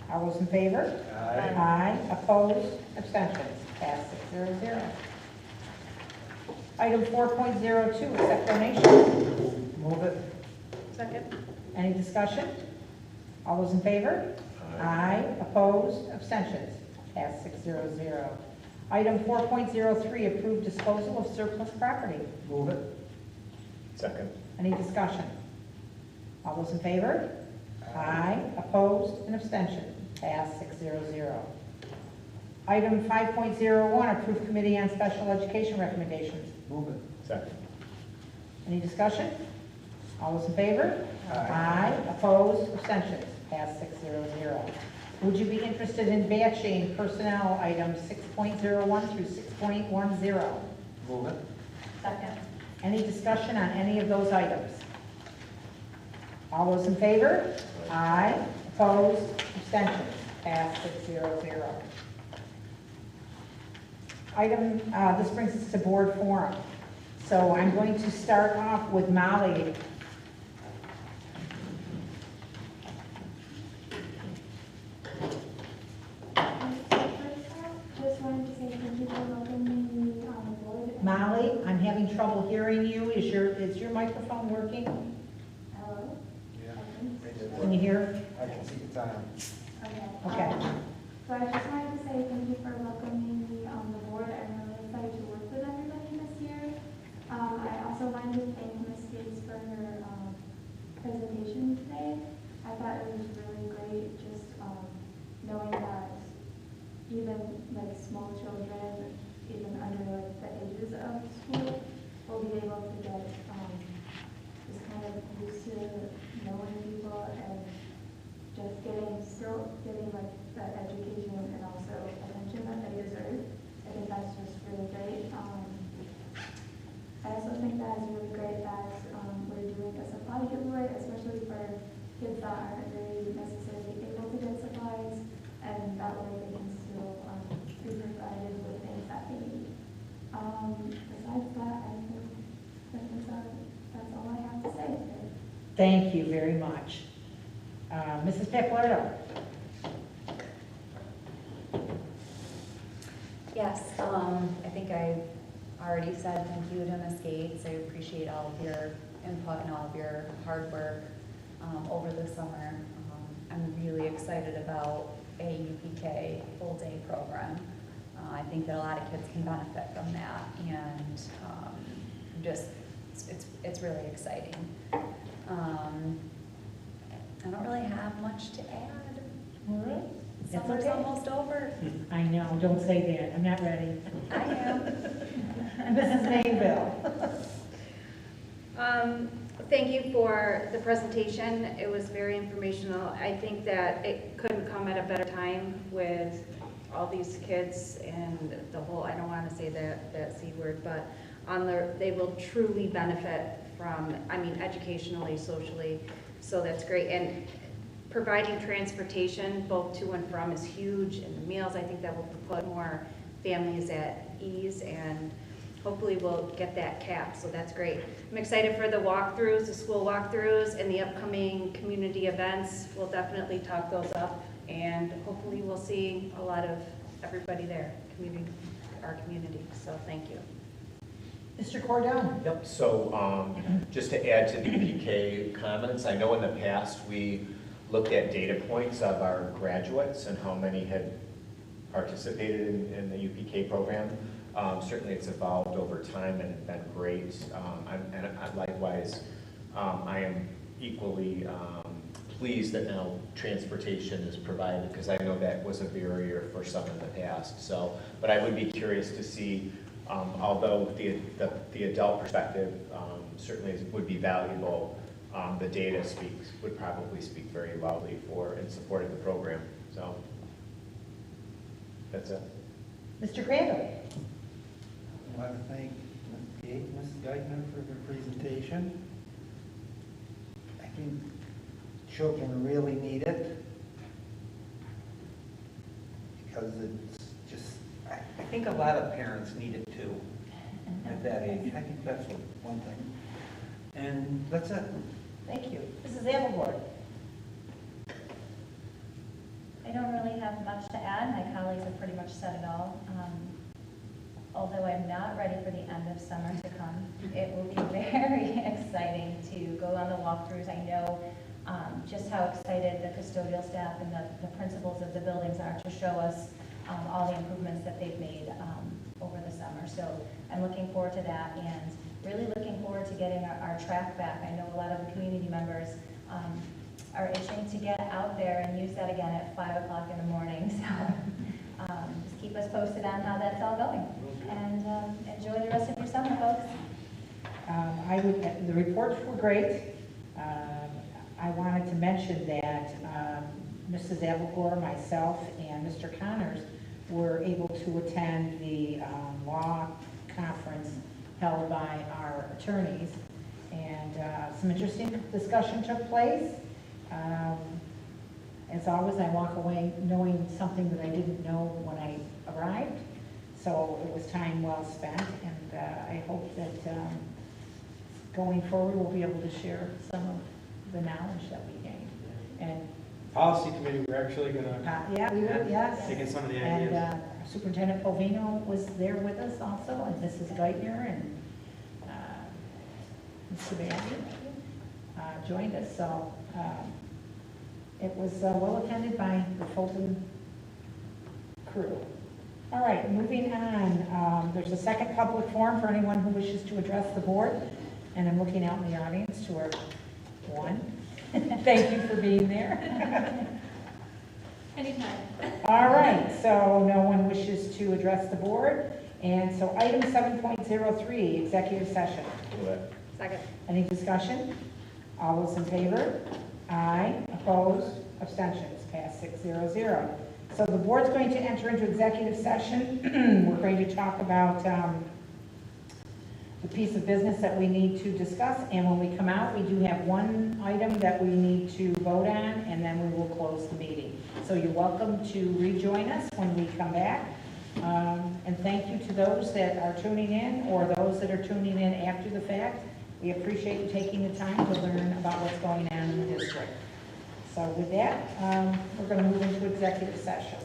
All those in favor? Aye. Aye. Opposed? Abstentions? Passed 600. Item 4.02, accept donations. Move it. Second? Any discussion? All those in favor? Aye. Opposed? Abstentions? Passed 600. Item 4.03, approve disposal of surplus property. Move it. Second. Any discussion? All those in favor? Aye. Opposed? And abstention? Passed 600. Item 5.01, approve Committee on Special Education recommendations. Move it. Second. Any discussion? All those in favor? Aye. Opposed? Abstentions? Passed 600. Would you be interested in batching personnel items 6.01 through 6.10? Move it. Second. Any discussion on any of those items? All those in favor? Aye. Opposed? Abstentions? Passed 600. Item, this brings us to board forum. So I'm going to start off with Molly. Just wanted to say thank you for welcoming me on the board. Molly, I'm having trouble hearing you. Is your microphone working? Hello? Yeah. Can you hear? I can see it's on. Okay. Okay. So I just wanted to say thank you for welcoming me on the board. I'm really excited to work with everybody this year. I also wanted to thank Ms. Gates for her presentation today. I thought it was really great, just knowing that even like small children, even under like the ages of school, will be able to get just kind of used to knowing people and just still getting like the education and also attention that they deserve. I think that's just really great. I also think that it's really great that we're doing a supply giveaway, especially for kids that aren't really necessarily able to get supplies, and that way they can still be provided with things that they need. Besides that, I think that's all I have to say today. Thank you very much. Mrs. Papalardo. Yes, I think I already said thank you to Ms. Gates. I appreciate all of your input and all of your hard work over the summer. I'm really excited about a UPK full-day program. I think that a lot of kids can benefit from that, and it's really exciting. I don't really have much to add. All right. That's Summer's okay. almost over. I know, don't say that. I'm not ready. I am. Mrs. Mainville. Thank you for the presentation. It was very informational. I think that it couldn't come at a better time with all these kids and the whole, I don't want to say that C word, but they will truly benefit from, educationally, socially, so that's great. And providing transportation both to and from is huge, and the meals, I think that will put more families at ease, and hopefully we'll get that cap, so that's great. I'm excited for the walkthroughs, the school walkthroughs, and the upcoming community events. We'll definitely talk those up, and hopefully we'll see a lot of everybody there, our community, so thank you. Mr. Cordone. Yep, so just to add to the UPK comments, I know in the past we looked at data points of our graduates and how many had participated in the UPK program. Certainly it's evolved over time and been great. Likewise, I am equally pleased that now transportation is provided, because I know that was a barrier for some in the past. So, but I would be curious to see, although the adult perspective certainly would be valuable, the data would probably speak very loudly in support of the program. So that's it. Mr. Crandall. I want to thank Ms. Gates, Mrs. Geithner for their presentation. I think children really need it because it's just, I think a lot of parents need it too. at that age. I think that's one thing. And that's it. Thank you. Mrs. Appleboard? I don't really have much to add. My colleagues have pretty much said it all. Although I'm not ready for the end of summer to come, it will be very exciting to go on the walkthroughs. I know just how excited the custodial staff and the principals of the buildings are to show us all the improvements that they've made over the summer. So I'm looking forward to that and really looking forward to getting our track back. I know a lot of the community members are itching to get out there and use that again at 5 o'clock in the morning. So just keep us posted on how that's all going. And enjoy the rest of your summer, folks. The reports were great. I wanted to mention that Mrs. Abelgore, myself, and Mr. Connors were able to attend the law conference held by our attorneys, and some interesting discussion took place. As always, I walk away knowing something that I didn't know when I arrived, so it was time well spent, and I hope that going forward we'll be able to share some of the knowledge that we gained. And Policy committee, we're actually gonna, yeah, we were, yes. taking some of the And ideas. Superintendent Polvino was there with us also, and Mrs. Geithner and Mr. Bandy joined us. So it was well attended by the Fulton crew. All right, moving on. There's a second public forum for anyone who wishes to address the board. And I'm looking out in the audience to our one. Thank you for being there. Anytime. All right, so no one wishes to address the board. And so item 7.03, executive session. Second. Any discussion? All those in favor? Aye. Opposed? Abstentions? Passed 6-0-0. So the board's going to enter into executive session. We're going to talk about the piece of business that we need to discuss, and when we come out, we do have one item that we need to vote on, and then we will close the meeting. So you're welcome to rejoin us when we come back. And thank you to those that are tuning in, or those that are tuning in after the fact. We appreciate you taking the time to learn about what's going on in the district. So with that, we're going to move into executive session.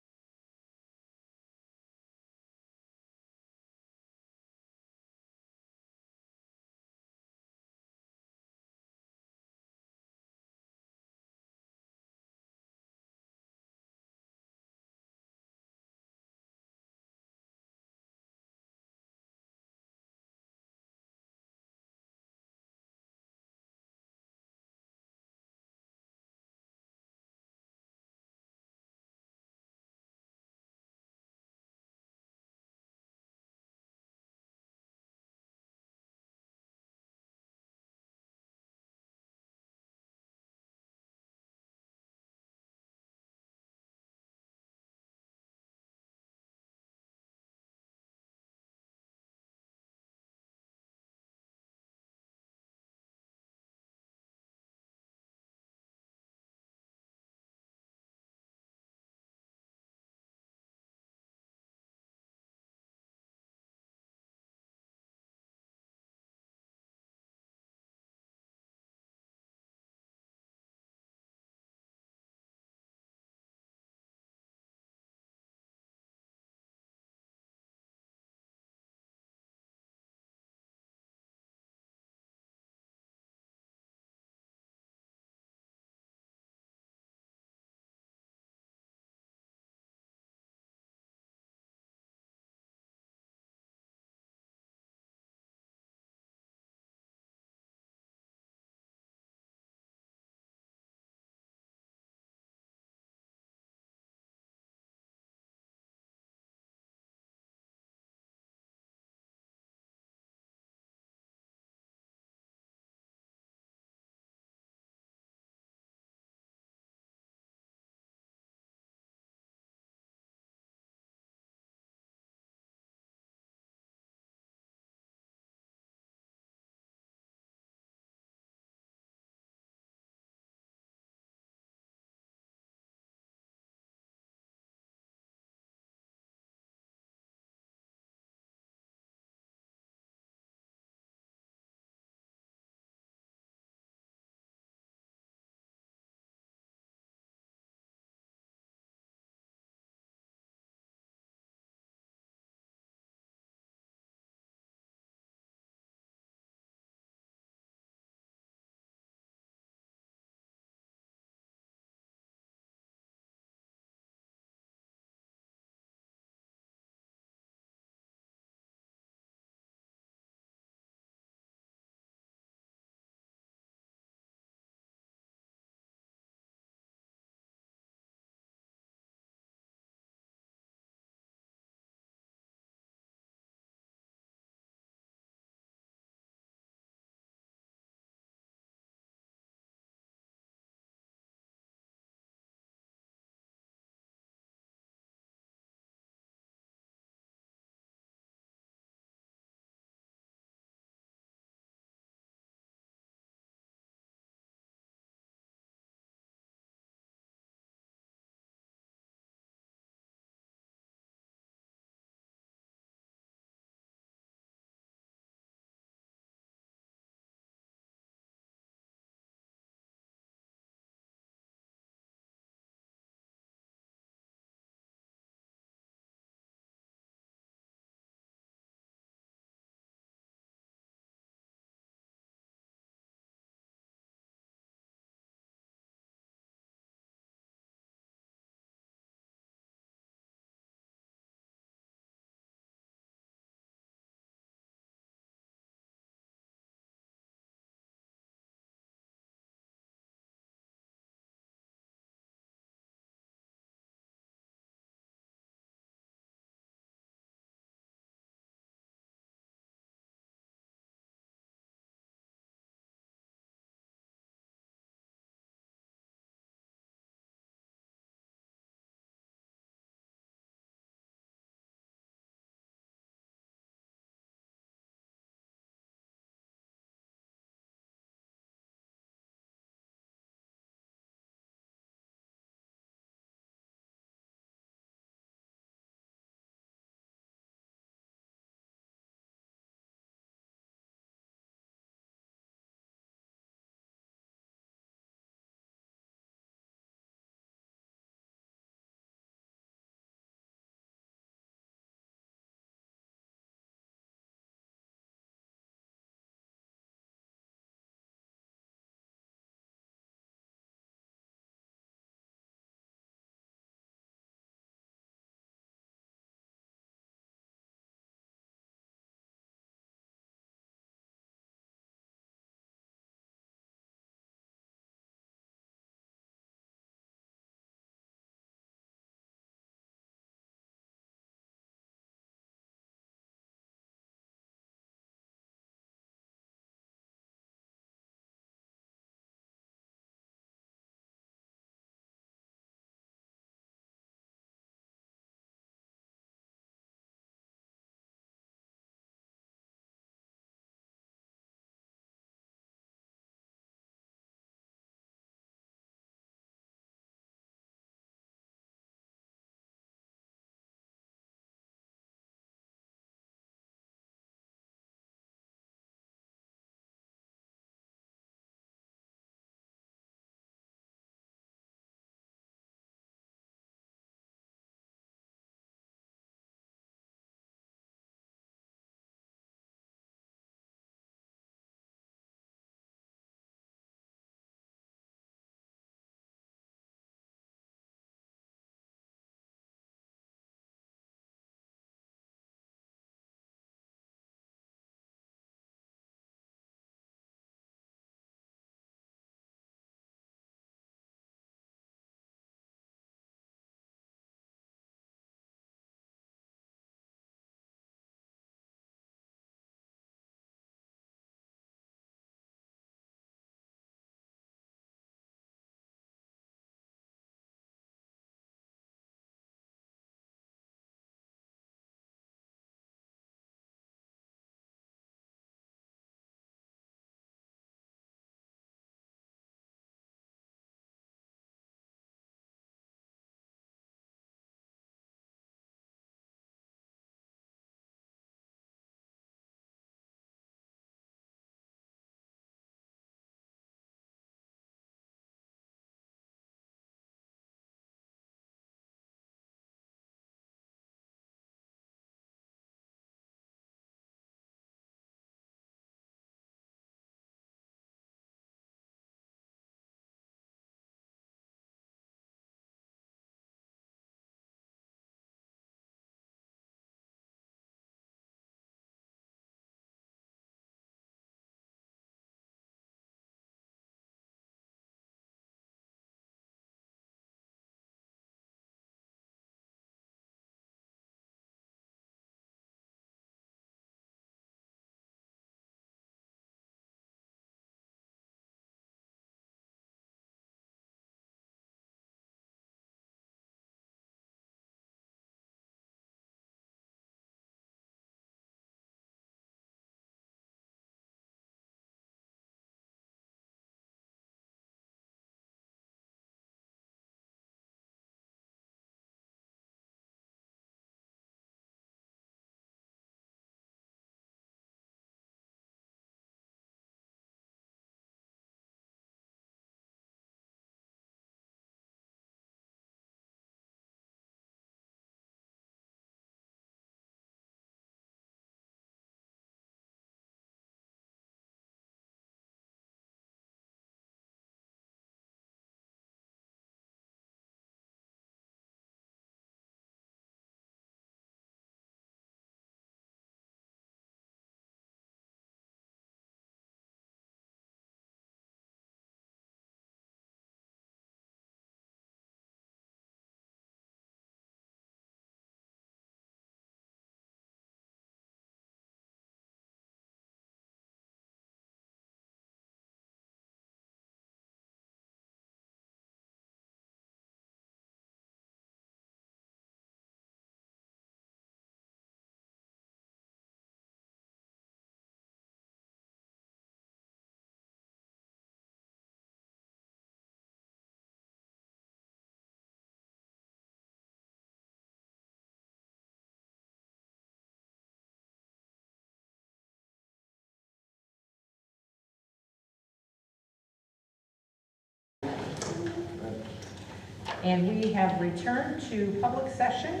And we have returned to public session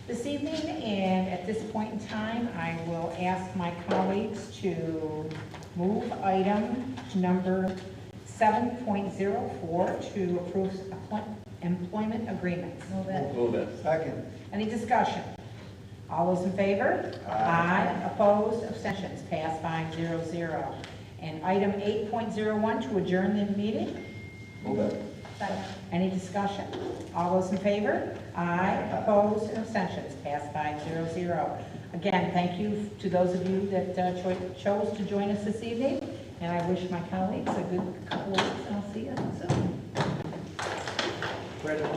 this evening, and at this point in time, I will ask my colleagues to move item number 7.04 to approve employment agreements. Move it. Move it. Second. Any discussion? All those in favor? Aye. Opposed? Abstentions? Passed 5-0-0. And item 8.01 to adjourn the meeting. Move it. Second. Any discussion? All those in favor? Aye. Opposed? And abstentions? Passed 5-0-0. Again, thank you to those of you that chose to join us this evening, and I wish my colleagues a good couple of weeks, and I'll see you soon. Where the